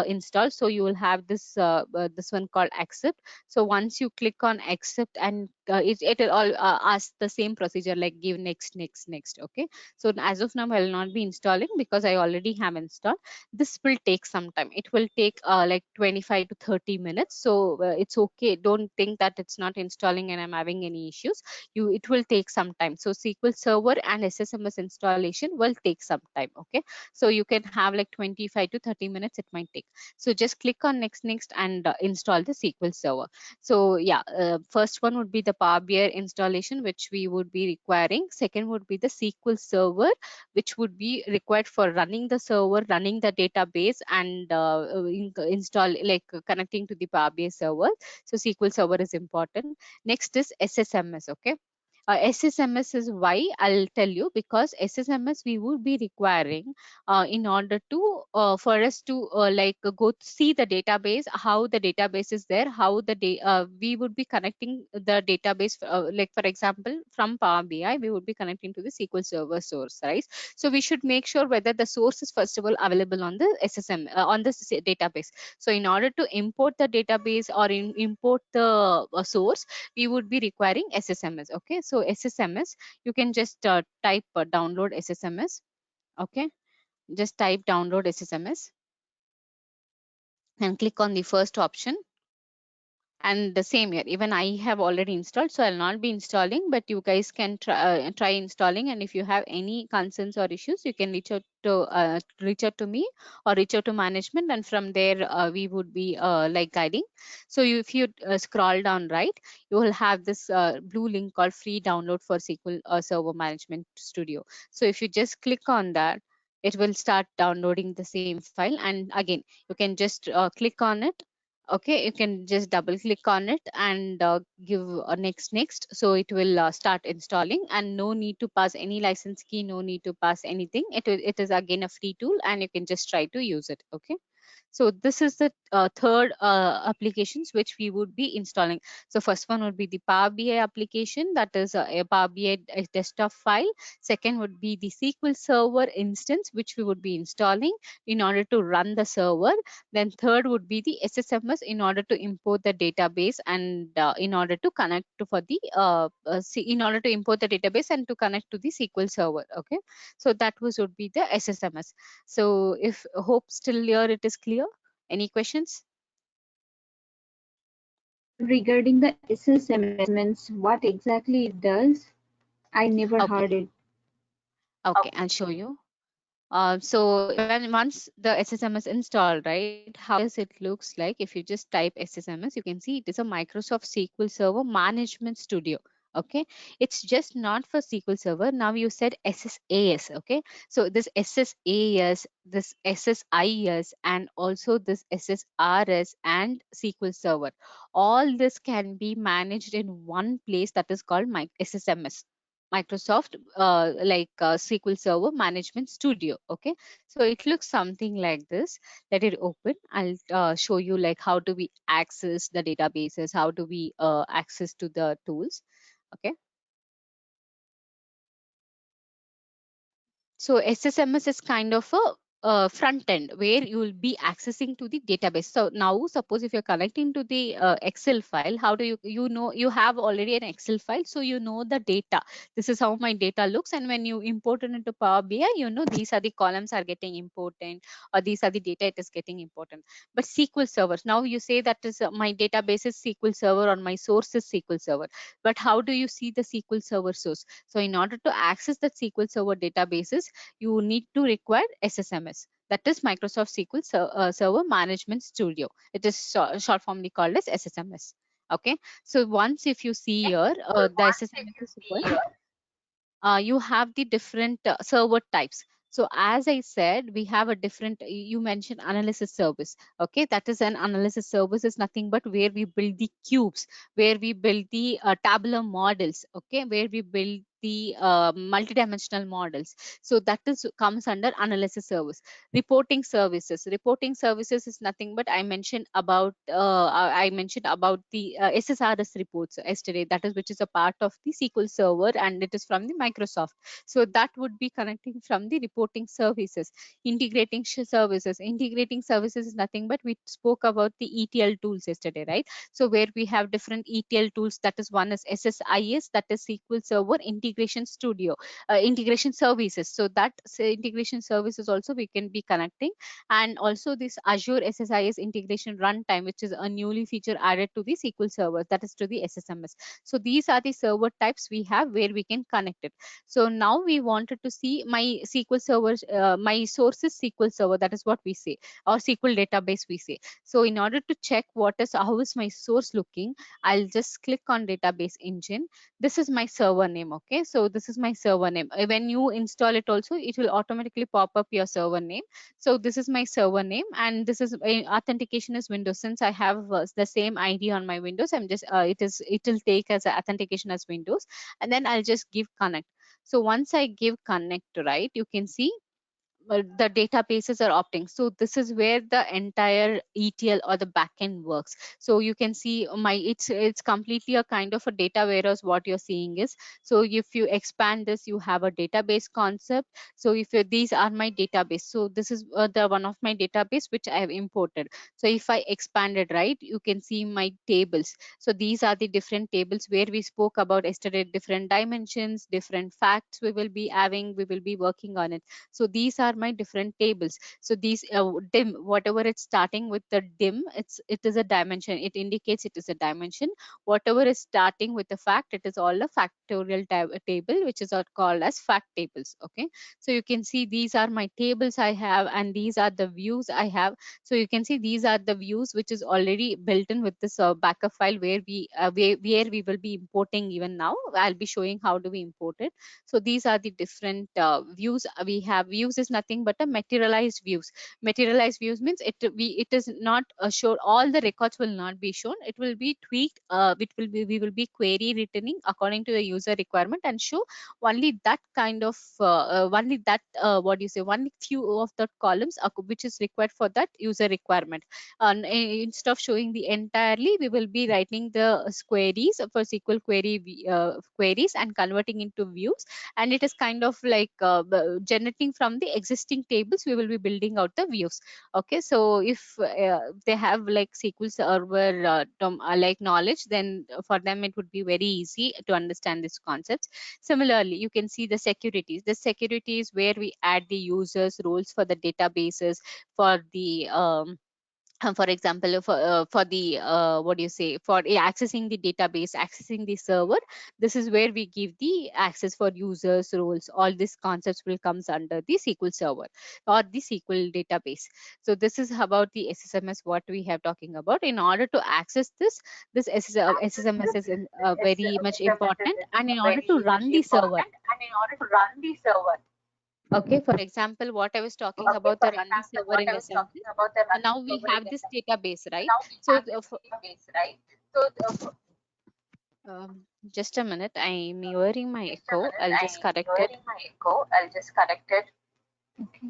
install. So you will have this one called accept. So once you click on accept, and it will all ask the same procedure, like give next. Okay, so as of now I will not be installing because I already have installed. This will take some time. It will take like 25 to 30 minutes. So it's okay, don't think that it's not installing and I'm having any issues. It will take some time. So SQL Server and Ssms installation will take some time. Okay, so you can have like 25 to 30 minutes it might take. So just click on next and install the SQL Server. So yeah, first one would be the Power BI installation, which we would be requiring. Second would be the SQL Server, which would be required for running the server, running the database, and install, like connecting to the Power BI server. So SQL Server is important. Next is SSMS. Okay, SSMS is why I'll tell you, because SSMS we would be requiring in order to for us to go to see the database, how the database is there, how we would be connecting the database, like for example from Power BI we would be connecting to the SQL Server source, right? So we should make sure whether the source is first of all available on the SSM on the database. So in order to import the database or import the source, we would be requiring SSMS. Okay, so SSMS, you can just type download SSMS. Okay, just type download SSMS and click on the first option. And the same here, even I have already installed, so I'll not be installing, but you guys can try installing. And if you have any concerns or issues, you can reach out to me or reach out to management, and from there we would be like guiding. So if you scroll down right, you will have this blue link called free download for SQL Server Management Studio. So if you just click on that, it will start downloading the same file, and again you can just click on it. Okay, you can just double click on it and give next. So it will start installing, and no need to pass any license key, no need to pass anything. It is again a free tool and you can just try to use it. Okay, so this is the third applications which we would be installing. So first one would be the Power BI application, that is a Power BI desktop file. Second would be the SQL Server instance, which we would be installing in order to run the server. Then third would be the SSMS in order to import the database, and in order to connect to for the in order to import the database and to connect to the SQL Server. Okay, so that would be the SSMS. So if hope still here it is clear. Any questions? Regarding the SSMS, means what exactly it does? I never Okay, heard it. okay, I'll show you. So when once the SSMS installed, right, how does it looks like? If you just type SSMS, you can see it is a Microsoft SQL Server Management Studio. Okay, it's just not for SQL Server. Now you said SSAS. Okay, so this SSAS, this SSIS, and also this SSRS and SQL Server, all this can be managed in one place, that is called SSMS. Microsoft SQL Server Management Studio. Okay, so it looks something like this. Let it open. I'll show you like how do we access the databases, how do we access to the tools. Okay, so SSMS is kind of a front end where you will be accessing to the database. So now suppose if you're connecting to the Excel file, how do you know you have already an Excel file, so you know the data, this is how my data looks, and when you import it into Power BI, you know these are the columns are getting important, or these are the data it is getting important. But SQL servers, now you say that is my database is SQL server or my source is SQL server, but how do you see the SQL server source? So in order to access that SQL server databases, you need to require Ssms, that is Microsoft SQL Server Management Studio. It is short formly called as Ssms. Okay, so once if you see here, the Ssms is what you have the different server types. So as I said, we have a different, you mentioned analysis service. Okay, that is an analysis service is nothing but where we build the cubes, where we build the tabular models, okay, where we build the multidimensional models. So that is comes under analysis service. Reporting services is nothing but I mentioned about the SSRS reports yesterday, that is which is a part of the SQL server, and it is from the Microsoft. So that would be connecting from the reporting services. Integrating services is nothing but we spoke about the ETL tools yesterday, right? So where we have different ETL tools, that is one is SSIS, that is SQL Server Integration Studio, integration services. So that integration services also we can be connecting, and also this Azure SSIS integration runtime, which is a newly feature added to the SQL server, that is to the SSMS. So these are the server types we have where we can connect it. So now we wanted to see my SQL server, my sources SQL server, that is what we say, or SQL database we say. So in order to check how is my source looking, I'll just click on database engine. This is my server name. Okay, so this is my server name. When you install it also, it will automatically pop up your server name. So this is my server name, and this is authentication is Windows. Since I have the same ID on my Windows, I'm just it will take as a authentication as Windows, and then I'll just give connect. So once I give connect, right, you can see the databases are opting. So this is where the entire ETL or the backend works. So you can see it's completely a kind of a data warehouse. What you're seeing is, so if you expand this, you have a database concept. So if these are my database, so this is the one of my database which I have imported. So if I expanded, right, you can see my tables. So these are the different tables where we spoke about yesterday, different dimensions, different facts we will be working on it. So these are my different tables. So these dim, whatever it's starting with the dim, it is a dimension, it indicates it is a dimension. Whatever is starting with the fact, it is all a factorial table, which is called as fact tables. Okay, so you can see these are my tables I have, and these are the views I have. So you can see these are the views which is already built in with this backup file where we will be importing. Even now I'll be showing how do we import it. So these are the different views we have. Views is nothing but a materialized views. Materialized views means it is not shown, all the records will not be shown, it will be tweaked. We will be query returning according to the user requirement, and show only that kind of only that what do you say, one few of the columns which is required for that user requirement. And instead of showing the entirely, we will be writing the queries for SQL queries and converting into views, and it is kind of like generating from the existing tables, we will be building out the views. Okay, so if they have like SQL server like knowledge, then for them it would be very easy to understand these concepts. Similarly, you can see the securities. The security is where we add the users roles for the databases, for the for example, for the what do you say, for accessing the database, accessing the server, this is where we give the access for users roles. All these concepts will comes under the SQL server or the SQL database. So this is about the SSMS what we have talking about. In order to access this SSMS is very much important, and in order to run the server. Okay, for example, what I was talking about the run the server in essence, now we have this database, right? So just a minute, I'm hearing my echo, I'll just correct it. Okay.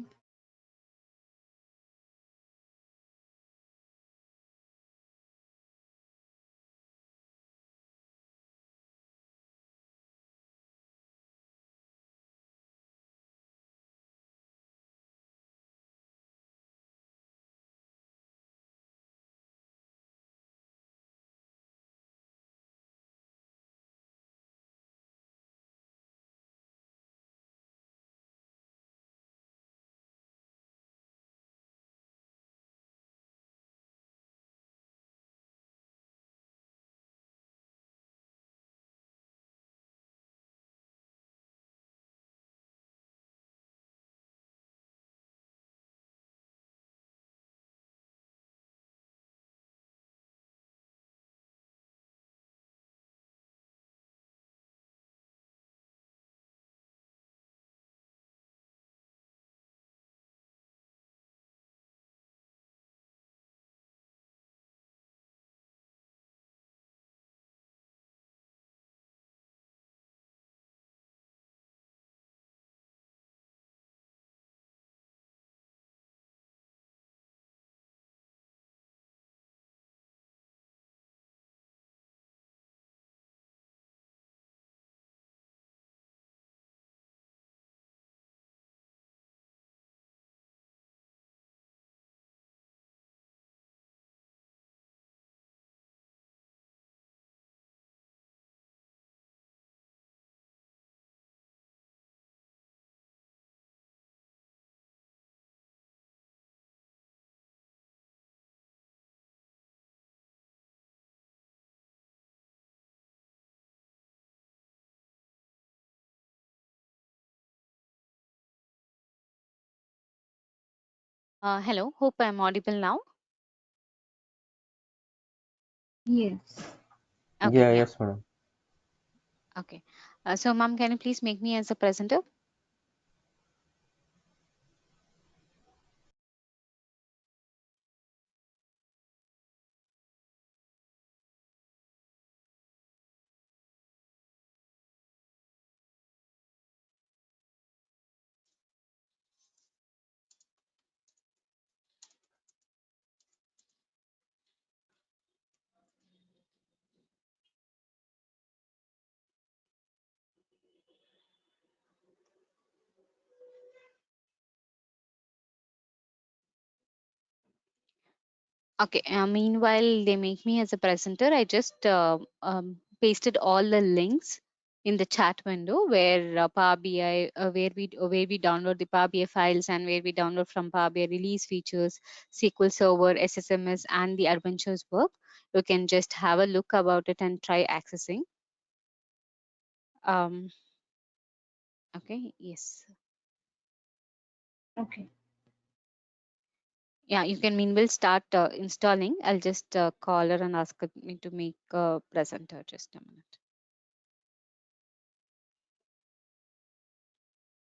Hello, hope I'm audible now. Yes. Okay, Yeah, yeah, yes, madam. okay. So, ma'am, can you please make me as a presenter? Okay. Meanwhile, they make me as a presenter. I just pasted all the links in the chat window where Power BI, where we download the Power BI files and where we download from Power BI release features, SQL Server, SSMS, and the adventures work. You can just have a look about it and try accessing. Um, okay. Yes. Okay. Yeah, you can meanwhile start installing. I'll just call her and ask me to make a presenter. Just a minute.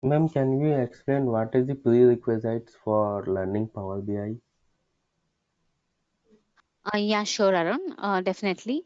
Ma'am, can you explain what is the prerequisites for learning Power BI? Yeah, sure, Arun. Definitely.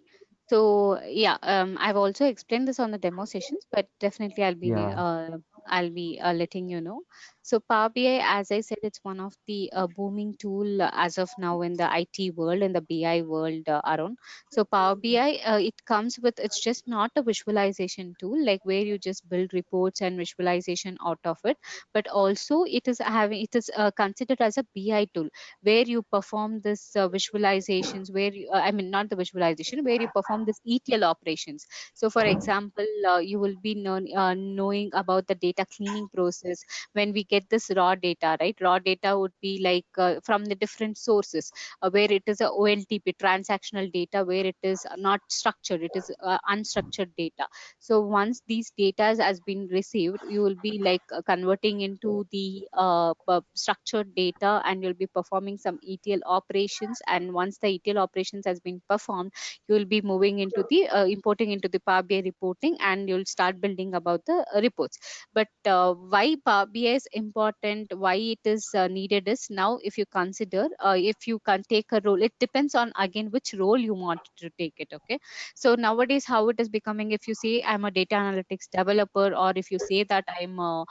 So yeah, I've also explained this on the demo sessions, but definitely Yeah. I'll be letting you know. So Power BI, as I said, it's one of the booming tool as of now in the IT world, in the BI world, Arun. So Power BI, it comes with, it's just not a visualization tool like where you just build reports and visualization out of it, but also it is considered as a BI tool where you perform this visualizations, where I mean, not the visualization, where you perform this ETL operations. So for example, you will be knowing about the data cleaning process. When we get this raw data, right, raw data would be like from the different sources, where it is a OLTP transactional data, where it is not structured, it is unstructured data. So once these data has been received, you will be like converting into the structured data, and you'll be performing some ETL operations. And once the ETL operations has been performed, you will be moving into the importing into the Power BI reporting, and you'll start building about the reports. But why Power BI is important, why it is needed is, now if you consider, if you can take a role, it depends on again which role you want to take it. Okay, so nowadays how it is becoming, if you say I'm a data analytics developer, or if you say that I'm a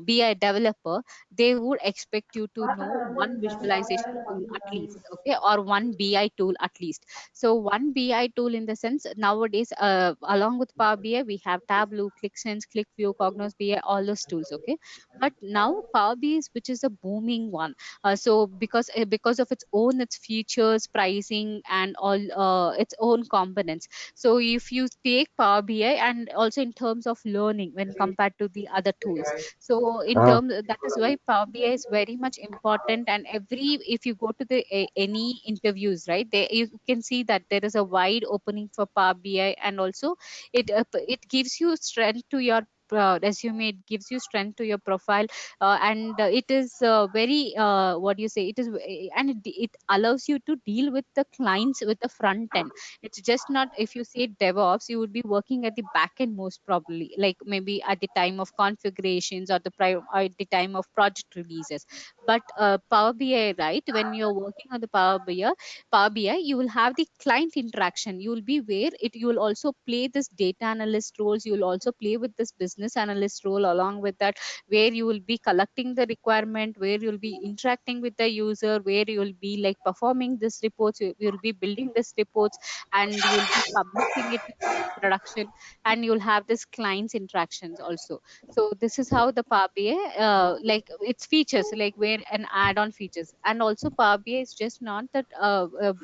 BI developer, they would expect you to know one visualization tool at least, okay, or one BI tool at least. So one BI tool, in the sense, nowadays along with Power BI we have Tableau, ClickSense, ClickView, Cognos BI, all those tools. Okay, but now Power BI is, which is a booming one. So because of its own, its features, pricing, and all its own components. So if you take Power BI, and also in terms of learning when compared to the other tools, so in Ah, terms, that is why Power BI is very much important. And every, if you go to the any interviews, right, there you can see that there is a wide opening for Power BI. And also it gives you strength to your resume, it gives you strength to your profile. And it is very what do you say, it is and it allows you to deal with the clients with the front end. It's just not, if you say DevOps, you would be working at the back end most probably, like maybe at the time of configurations, or or at the time of project releases. But Power BI, right, when you're working on the Power BI, you will have the client interaction. You will be where it, you will also play this data analyst roles, you will also play with this business analyst role along with that, where you will be collecting the requirement, where you'll be interacting with the user, where you will be like performing this reports, you will be building this reports, and you will be publishing it into the production, and you'll have this clients interactions also. So this is how the Power BI, like its features, like where an add-on features. And also Power BI is just not that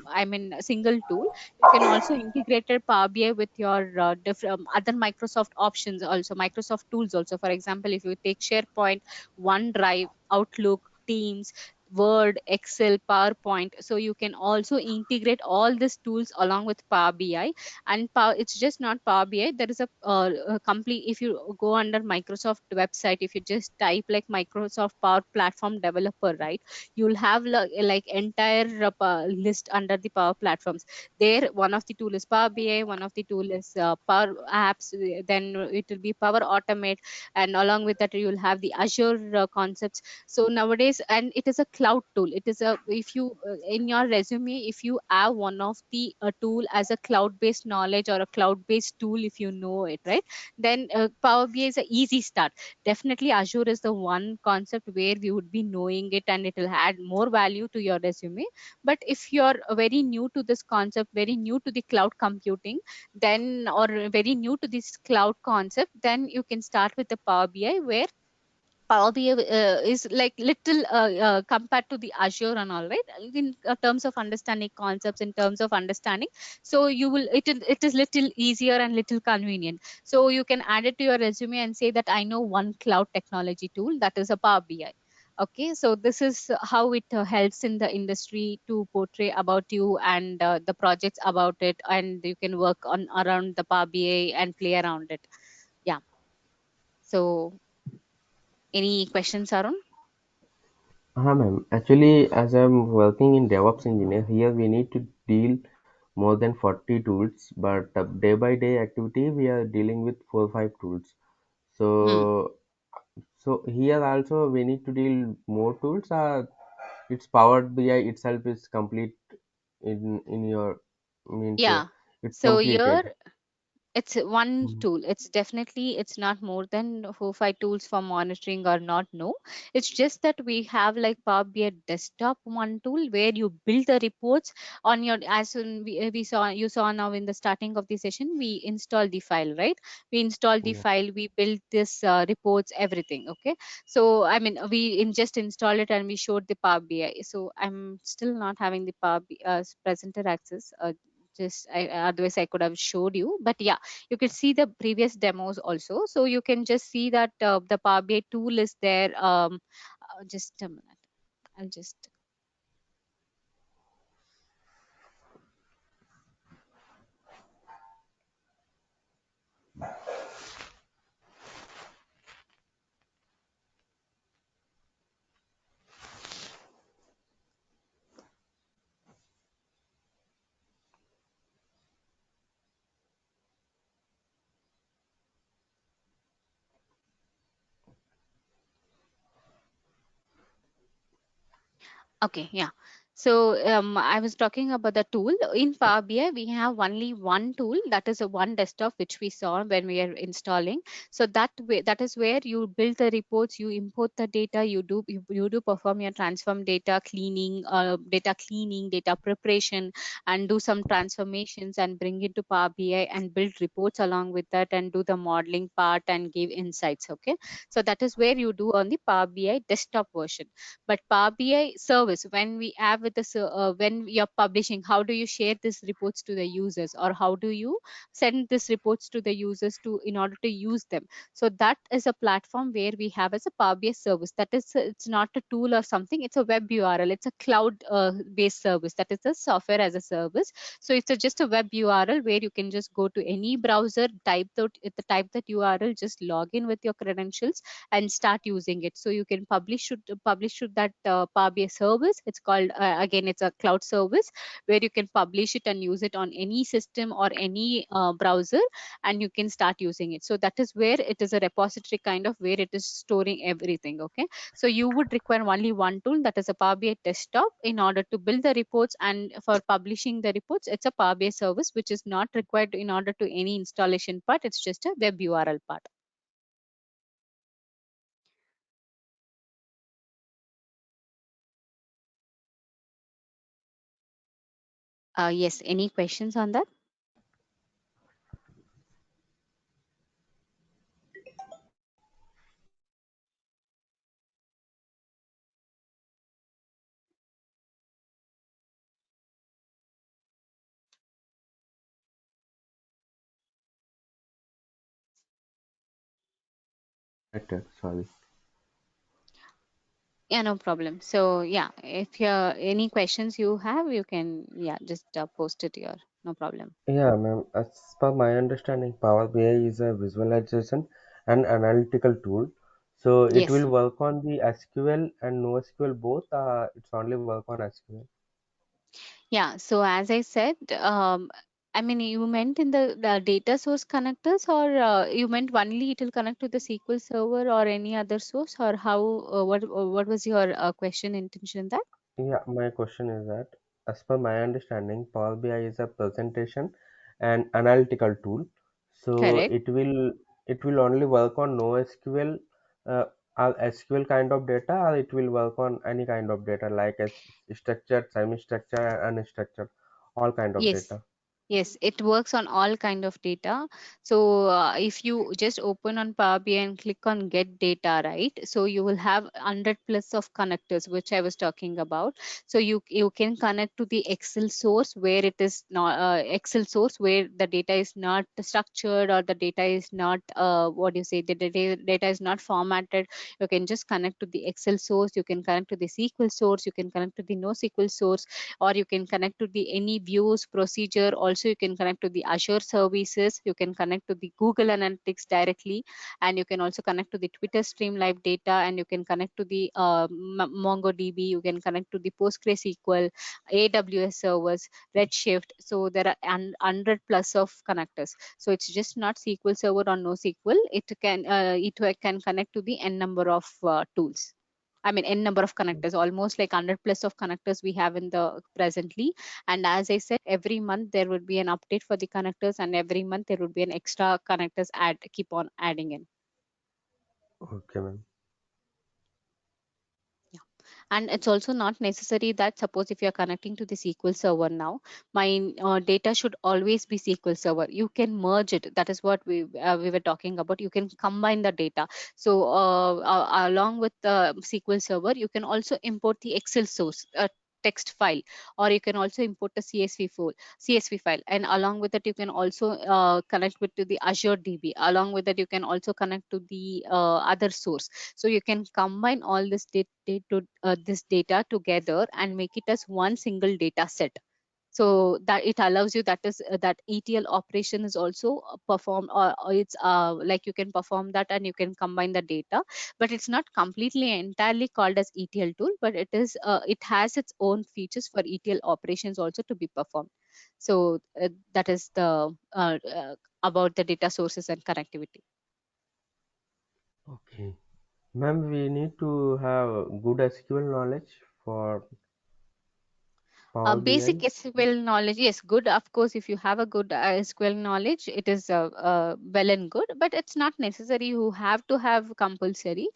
I mean a single tool. You can also integrate Power BI with your different other Microsoft options, also Microsoft tools also. For example, if you take SharePoint, OneDrive, Outlook, Teams, Word, Excel, PowerPoint. So you can also integrate all these tools along with Power BI. And it's just not Power BI. There is a complete, if you go under Microsoft website, if you just type like Microsoft Power Platform Developer, right, you'll have like entire list under the Power Platforms. There, one of the tool is Power BI, one of the tool is Power Apps, then it will be Power Automate, and along with that you'll have the Azure concepts. So nowadays, and it is a cloud tool. It is a, if you in your resume, if you have one of the tool as a cloud based knowledge or a cloud based tool, if you know it, right, then Power BI is a easy start. Definitely Azure is the one concept where we would be knowing it, and it will add more value to your resume. But if you're very new to this concept, very new to the cloud computing, then, or very new to this cloud concept, then you can start with the Power BI, where Power BI is like little compared to the Azure and all, right? In terms of understanding concepts, in terms of understanding, so you will, it is little easier and little convenient. So you can add it to your resume and say that I know one cloud technology tool, that is a Power BI. Okay, so this is how it helps in the industry to portray about you and the projects about it, and you can work on around the Power BI and play around it. Yeah. So any questions, Arun? Ma'am. Actually, as I'm working in DevOps engineer, here we need to deal more than 40 tools, but day by day activity, we are dealing with 4 or 5 tools. Hmm. So, so here also we need to deal more tools. It's Power BI itself is complete in your means Yeah. it's So completed. here it's one Mhm. tool. It's definitely, it's not more than 4 5 tools for monitoring or not. No, it's just that we have like Power BI desktop one tool where you build the reports on your, as in we saw, you saw now in the starting of the session, we install the file, right? We install the Yeah. file, we build this reports, everything. Okay, so I mean we just install it and we showed the Power BI. So I'm still not having the presenter access. Just otherwise I could have showed you, but yeah, you can see the previous demos also. So you can just see that the Power BI tool is there. Just a minute, I'll just, okay, yeah. So I was talking about the tool in Power BI. We have only one tool, that is a one desktop, which we saw when we are installing. So that way, that is where you build the reports, you import the data, you do perform your transform data cleaning, data preparation, and do some transformations and bring it to Power BI and build reports along with that and do the modeling part and give insights. Okay, so that is where you do on the Power BI desktop version. But Power BI service, when we have with the when you're publishing, how do you share these reports to the users, or how do you send these reports to the users to, in order to use them? So that is a platform where we have as a Power BI service. That is it's not a tool or something, it's a web URL, it's a cloud based service, that is a software as a service. So it's just a web URL where you can just go to any browser, type that URL, just log in with your credentials and start using it. So you can publish to that Power BI service. It's called again, it's a cloud service where you can publish it and use it on any system or any browser, and you can start using it. So that is where it is a repository kind of, where it is storing everything. Okay, so you would require only one tool, that is a Power BI desktop, in order to build the reports, and for publishing the reports, it's a Power BI service, which is not required in order to any installation part. It's just a web URL part. Yes, any questions on that? Better, sorry. Yeah, no problem. So yeah, if you're any questions you have, you can just post it here. No problem. Yeah, ma'am. As per my understanding, Power BI is a visualization and analytical tool. So it Yes. will work on the SQL and NoSQL both. It's only work on SQL. Yeah. So as I said, I mean, you meant in the data source connectors, or you meant only it will connect to the SQL server or any other source, or how? What was your question intention that? Yeah, my question is that, as per my understanding, Power BI is a presentation and analytical tool. So Correct. it will only work on NoSQL, uh, or SQL kind of data, or it will work on any kind of data like as structured, semi-structured, and unstructured, all kind of Yes. data. Yes, it works on all kind of data. So if you just open on Power BI and click on get data, right? So you will have 100 plus of connectors, which I was talking about. So you can connect to the Excel source where it is not Excel source where the data is not structured, or the data is not what do you say, the data is not formatted. You can just connect to the Excel source. You can connect to the SQL source. You can connect to the NoSQL source, or you can connect to the any views procedure. Also you can connect to the Azure services. You can connect to the Google Analytics directly, and you can also connect to the Twitter stream live data, and you can connect to the MongoDB. You can connect to the PostgreSQL, AWS servers, Redshift. So there are 100 plus of connectors. So it's just not SQL server or NoSQL. It can connect to the n number of tools. I mean, n number of connectors, almost like 100 plus of connectors we have in the presently. And as I said, every month there would be an update for the connectors, and every month there would be an extra connectors keep on adding in. Okay, ma'am. And it's also not necessary that, suppose if you're connecting to the SQL server now, my data should always be SQL server. You can merge it. That is what we were talking about. You can combine the data. So along with the SQL server, you can also import the Excel source text file, or you can also import the CSV file, and along with that you can also connect with to the Azure DB. Along with that you can also connect to the other source. So you can combine all this data together and make it as one single data set. So that it allows you, that is that ETL operation is also performed, or it's like you can perform that and you can combine the data. But it's not completely entirely called as ETL tool, but it has its own features for ETL operations also to be performed. So that is the about the data sources and connectivity. Okay. Ma'am, we need to have good SQL knowledge for Power Basic BI. SQL knowledge, yes, good. Of course, if you have a good SQL knowledge, it is well and good. But it's not necessary. You have to have compulsory.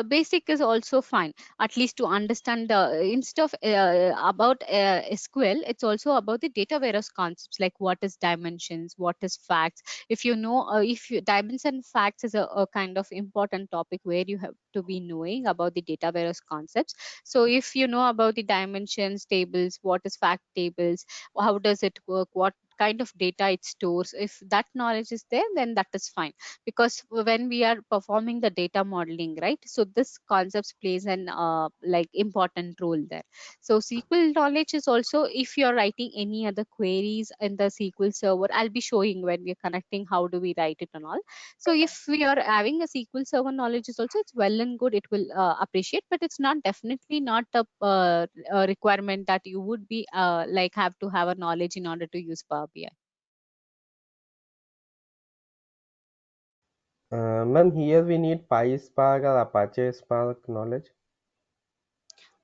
Basic is also fine. At least to understand the instead of about SQL, it's also about the data warehouse concepts, like what is dimensions, what is facts. If you know, if you, dimensions and facts is a kind of important topic where you have to be knowing about the data warehouse concepts. So if you know about the dimensions tables, what is fact tables, how does it work, what kind of data it stores, if that knowledge is there, then that is fine. Because when we are performing the data modeling, right, so this concepts plays an like important role there. So SQL knowledge is also, if you're writing any other queries in the SQL server, I'll be showing when we're connecting how do we write it and all. So if we are having a SQL Server knowledge is also, it's well and good. It will appreciate, but it's not definitely not a requirement that you would be like have to have a knowledge in order to use Power BI. Ma'am, here we need PySpark or Apache Spark knowledge.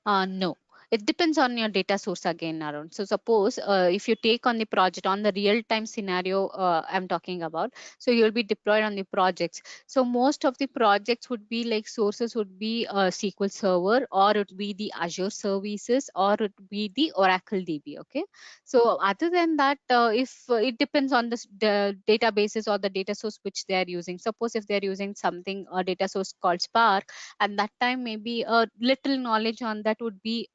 No, it depends on your data source again, Arun. So suppose if you take on the project on the real time scenario I'm talking about, so you'll be deployed on the projects. So most of the projects would be like sources would be SQL Server, or it would be the Azure services, or it would be the Oracle DB. Okay. So other than that, if it depends on the databases or the data source which they are using. Suppose if they're using something, a data source called Spark, and that time maybe a little knowledge on that would be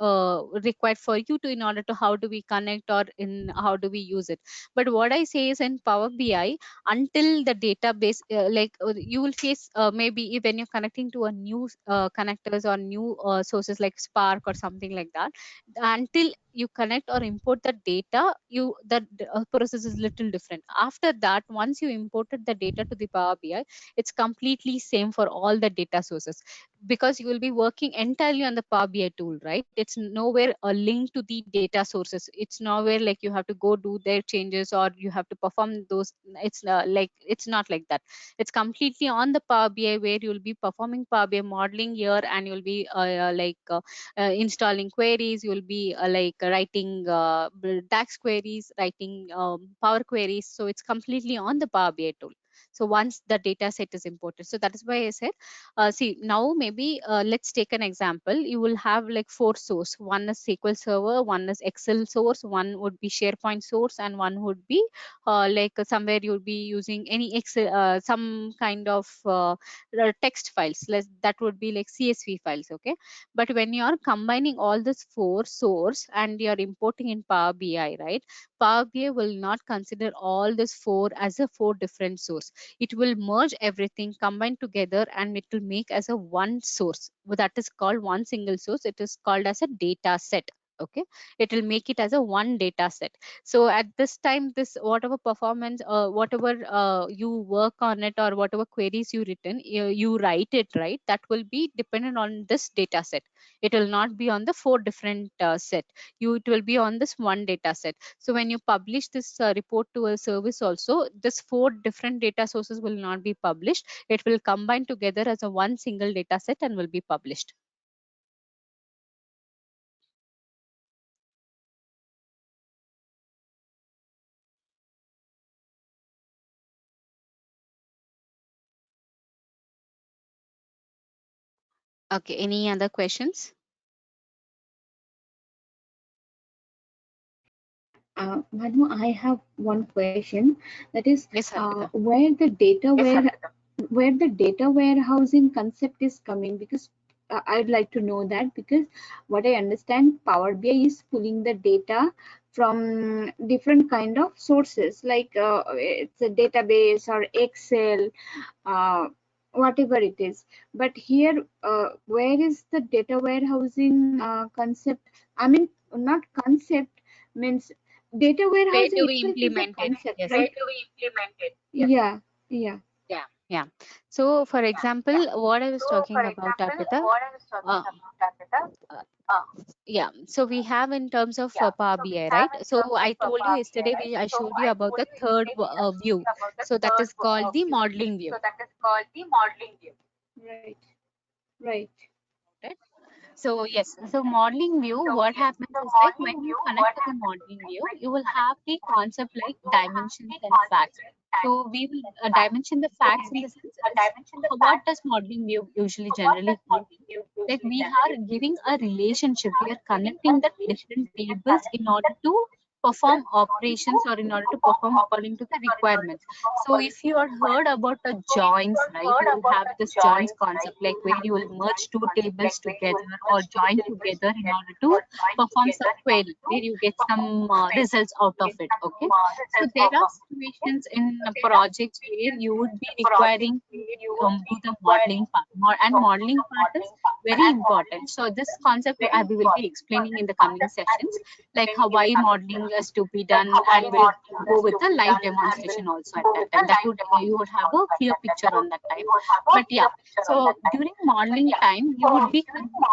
required for you to in order to how do we connect or in how do we use it. But what I say is in Power BI, until the database you will face maybe when you're connecting to a new connectors or new sources like Spark or something like that, until you connect or import the data, the process is little different. After that, once you imported the data to the Power BI, it's completely same for all the data sources, because you will be working entirely on the Power BI tool, right? It's nowhere a link to the data sources. It's nowhere like you have to go do their changes or you have to perform those. It's not like that. It's completely on the Power BI, where you will be performing Power BI modeling here, and you'll be installing queries. You will be writing DAX queries, writing Power queries. So it's completely on the Power BI tool. So once the data set is imported, so that is why I said, see now maybe let's take an example. You will have like 4 source. One is SQL Server, one is Excel source, one would be SharePoint source, and one would be somewhere you'll be using any Excel, some kind of text files. That would be like CSV files, okay? But when you are combining all these 4 source and you are importing in Power BI, right? Power BI will not consider all this 4 as a 4 different source. It will merge everything, combine together, and it will make as a one source. That is called one single source. It is called as a data set. Okay, it will make it as a one data set. So at this time, this whatever performance whatever you work on it, or whatever queries you written, you write it, right? That will be dependent on this data set. It will not be on the 4 different set. It will be on this one data set. So when you publish this report to a service also, this 4 different data sources will not be published. It will combine together as a one single data set and will be published. Okay, any other questions? Madhu, I have one question. That is, Yes, Arpita. where the data warehousing concept is coming, because I'd like to know that, because what I understand, Power BI is pulling the data from different kind of sources, like it's a database or Excel, uh, whatever it is. But here, where is the data warehousing concept? I mean, not concept, means data Where warehousing do we itself is a implement it? concept, Yes. right? Where do we implement it? Yeah, yeah. Yeah. So for example, what I was talking about, Arpita, uh, uh, yeah, so we have in terms of Power BI, right? So I told you yesterday, I showed you about the third view. So that is called the modeling view. Right, right. Right? So yes, so modeling view, what happens is like when you connect to the modeling view, you will have the concept like dimensions and facts. So we will dimension the facts in the sense, what does modeling view usually generally give? Like we are giving a relationship, we are connecting the different tables in order to perform operations or in order to perform according to the requirements. So if you have heard about the joins, right, you will have this joins concept, like where you will merge two tables together or join together in order to perform some query where you get some results out of it. Okay, so there are situations in projects where you would be requiring to do the modeling part. And modeling part is very important. So this concept we will be explaining in the coming sessions, like how why modeling is to be done, and we'll go with the live demonstration also at that time. That would you would have a clear picture on that time. But yeah, so during modeling time, you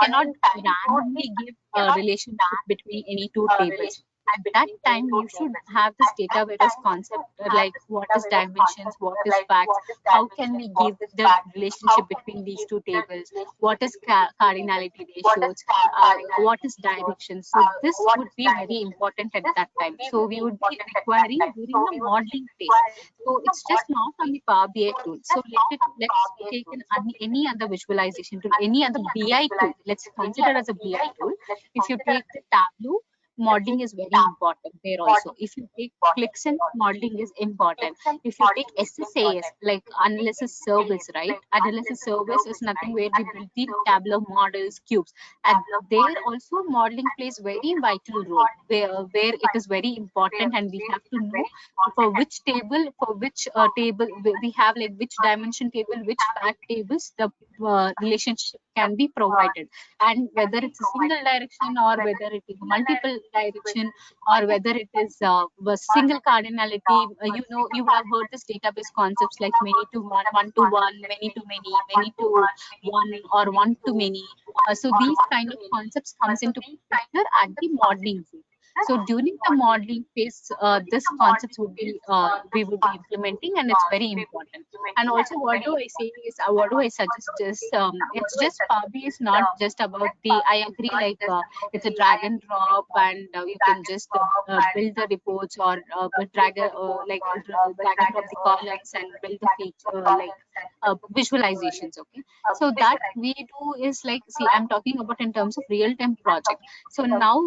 cannot randomly give a relationship between any two tables. At that time, you should have this data warehouse concept, like what is dimensions, what is facts, how can we give the relationship between these two tables, what is cardinality ratios, what is direction. So this would be very important at that time. So we would be requiring during the modeling phase. So it's just not on the Power BI tool. So let's take any other visualization tool, any other BI tool. Let's consider as a BI tool. If you take the Tableau, modeling is very important there also. If you take ClickSense, modeling is important. If you take SSAS, like analysis service, right? Analysis service is nothing where we build the tabular models, cubes. And there also modeling plays very vital role, where it is very important, and we have to know for which table, table we have, like which dimension table, which fact tables the relationship can be provided, and whether it's a single direction or whether it is multiple direction, or whether it is a single cardinality. You know, you would have heard this database concepts like many to one, one to one, many to many, many to one, or one to many. So these kind of concepts comes into picture at the modeling phase. So during the modeling phase, this concepts would be we would be implementing, and it's very important. And also, what do I say is, what do I suggest is, it's just Power BI is not just about the. I agree, like it's a drag and drop, and you can just build the reports, or drag and drop the columns and build the feature, like visualizations. Okay, so that we do is like, see, I'm talking about in terms of real-time project. So now,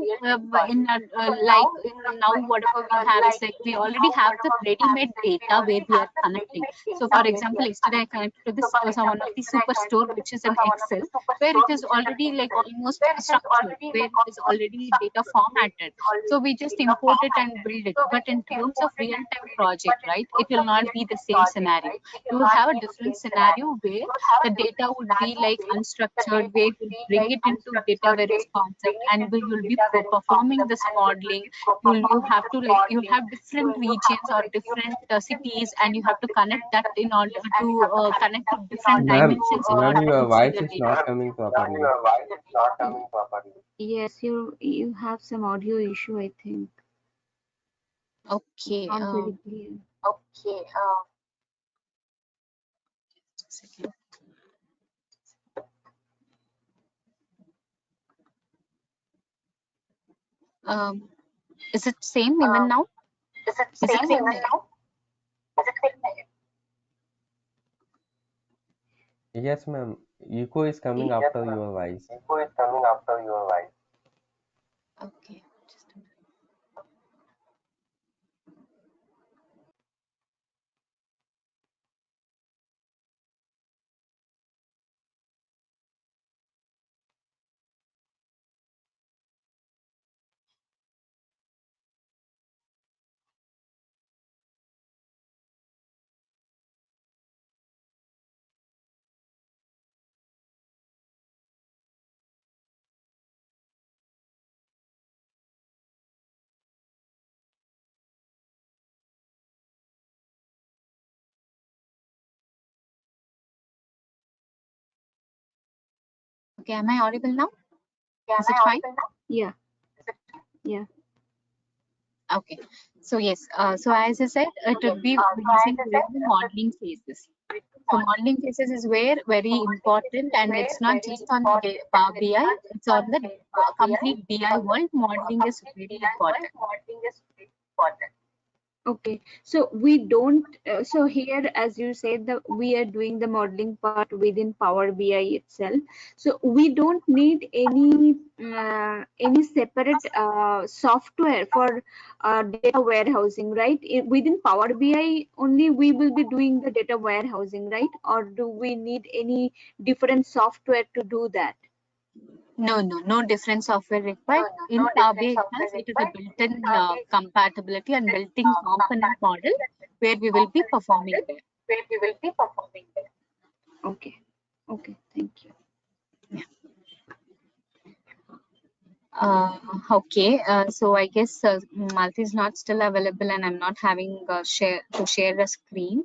in now whatever we have is like we already have the ready-made data where we are connecting. So for example, yesterday I connected to this one of the Superstore, which is an Excel, where it is already like almost structured, where it is already data formatted. So we just import it and build it. But in terms of real-time project, right, it will not be the same scenario. You will have a different scenario where the data would be like unstructured, where you bring it into data warehouse concept, and we will be performing this modeling. You have to, like, you have different regions or different cities, and you have to connect that in order to connect to different dimensions in Ma'am, order your to see voice the is data. not coming properly. Yes, you have some audio issue, I think. Okay. Not very clear. Just a second. Is it same even now? Is it same? Yes, ma'am. Echo is coming after your voice. Okay. Just a minute. Okay, am I audible now? Is it fine? Yeah. Yeah. Okay. So yes, so as I said, it would be using during the modeling phases. So modeling phases is where very important, and it's not just on Power BI, it's on the complete BI world. Modeling is very important. Okay, so we don't, so here, as you said, we are doing the modeling part within Power BI itself. So we don't need any separate software for data warehousing, right? Within Power BI only we will be doing the data warehousing, right? Or do we need any different software to do that? No different software required. In Power BI itself, it is a built-in compatibility and built-in component model where we will be performing there. Okay, okay, thank you. Okay, so I guess Malti is not still available, and I'm not having share a screen.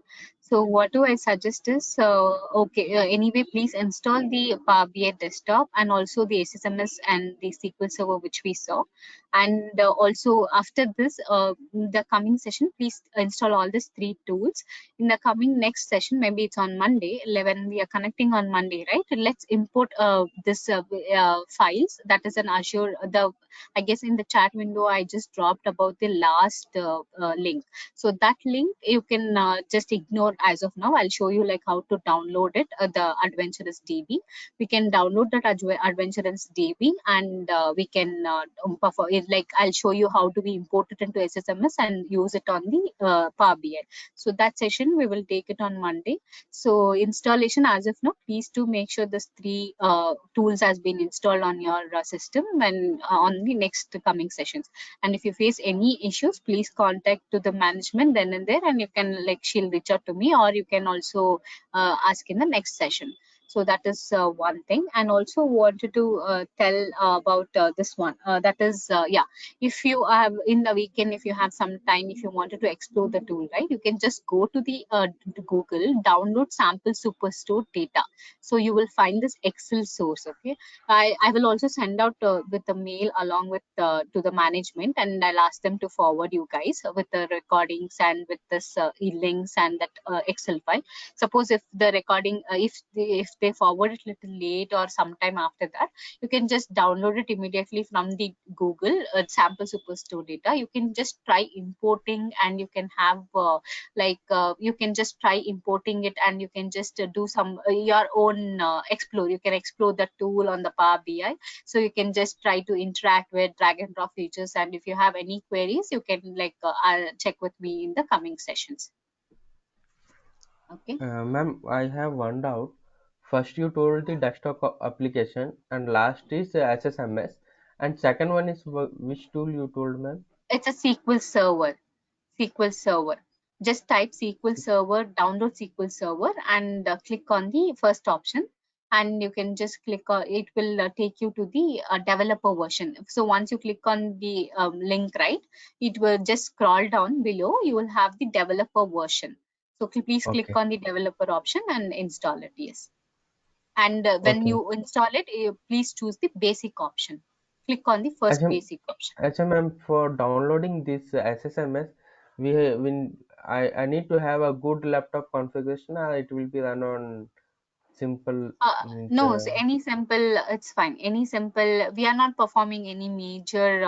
So what do I suggest is, okay, anyway, please install the Power BI desktop, and also the Ssms and the SQL Server which we saw. And also after this, the coming session, please install all these 3 tools. In the coming next session, maybe it's on Monday, when we are connecting on Monday, right? Let's import this files, that is an Azure. I guess in the chat window I just dropped about the last link. So that link you can just ignore as of now. I'll show you like how to download it, the Adventurous DB. We can download that Adventurous DB, and we can perform it. Like I'll show you how do we import it into Ssms and use it on the Power BI. So that session we will take it on Monday. So installation as of now, please do make sure this 3 tools has been installed on your system and on the next coming sessions. And if you face any issues, please contact to the management then and there, and you can like she'll reach out to me, or you can also ask in the next session. So that is one thing. And also wanted to tell about this one. That is, if you have in the weekend, if you have some time, if you wanted to explore the tool, right, you can just go to the Google, download sample Superstore data. So you will find this Excel source. Okay, I will also send out with the mail along with to the management, and I'll ask them to forward you guys with the recordings and with this e-links and that Excel file. Suppose if the recording, if they forward it little late or sometime after that, you can just download it immediately from the Google sample Superstore data. You can just try importing, and you can have you can just try importing it, and you can just do some your own explore. You can explore the tool on the Power BI. So you can just try to interact with drag and drop features, and if you have any queries, you can I'll check with me in the coming sessions. Okay. Ma'am, I have one doubt. First, you told the desktop application, and last is SSMS, and second one is which tool you told, ma'am? It's a SQL Server. SQL Server. Just type SQL Server, download SQL Server, and click on the first option. And you can just click on it, will take you to the developer version. So once you click on the link, right, it will just scroll down below. You will have the developer version. So please click Okay. on the developer option and install it. Yes. And when Okay. you install it, please choose the basic option. Click on the first Actually, basic option. ma'am, for downloading this SSMS, I need to have a good laptop configuration, or it will be run on simple means. No, so any simple, it's fine. Any simple, we are not performing any major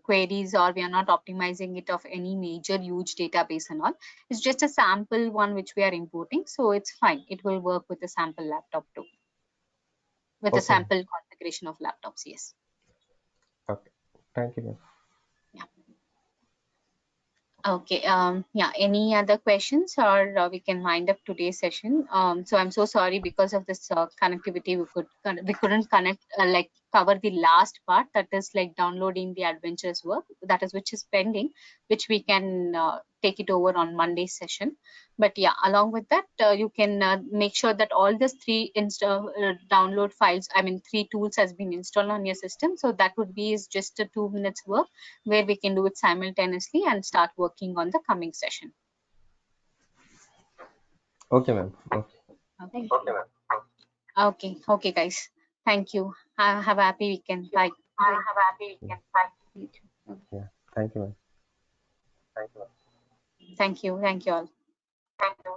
queries, or we are not optimizing it of any major huge database and all. It's just a sample one which we are importing. So it's fine. It will work with a sample laptop too, with a Okay, ma'am. sample configuration of laptops. Yes. Okay. Thank you, ma'am. Yeah. Okay. Yeah. Any other questions, or we can wind up today's session? So I'm so sorry because of this connectivity. We couldn't connect cover the last part, that is like downloading the adventures work, that is which is pending, which we can take it over on Monday's session. But yeah, along with that, you can make sure that all these 3 download files, I mean 3 tools has been installed on your system. So that would be is just a 2 minutes work where we can do it simultaneously and start working on the coming session. Okay, ma'am. Okay. Okay. Thank you. Okay. Okay, guys. Thank you. Have a happy weekend. Bye. Bye. Have a happy weekend. Bye. You too. Bye. Yeah. Thank you, ma'am. Thank you. Thank you. Thank you all. Thank you.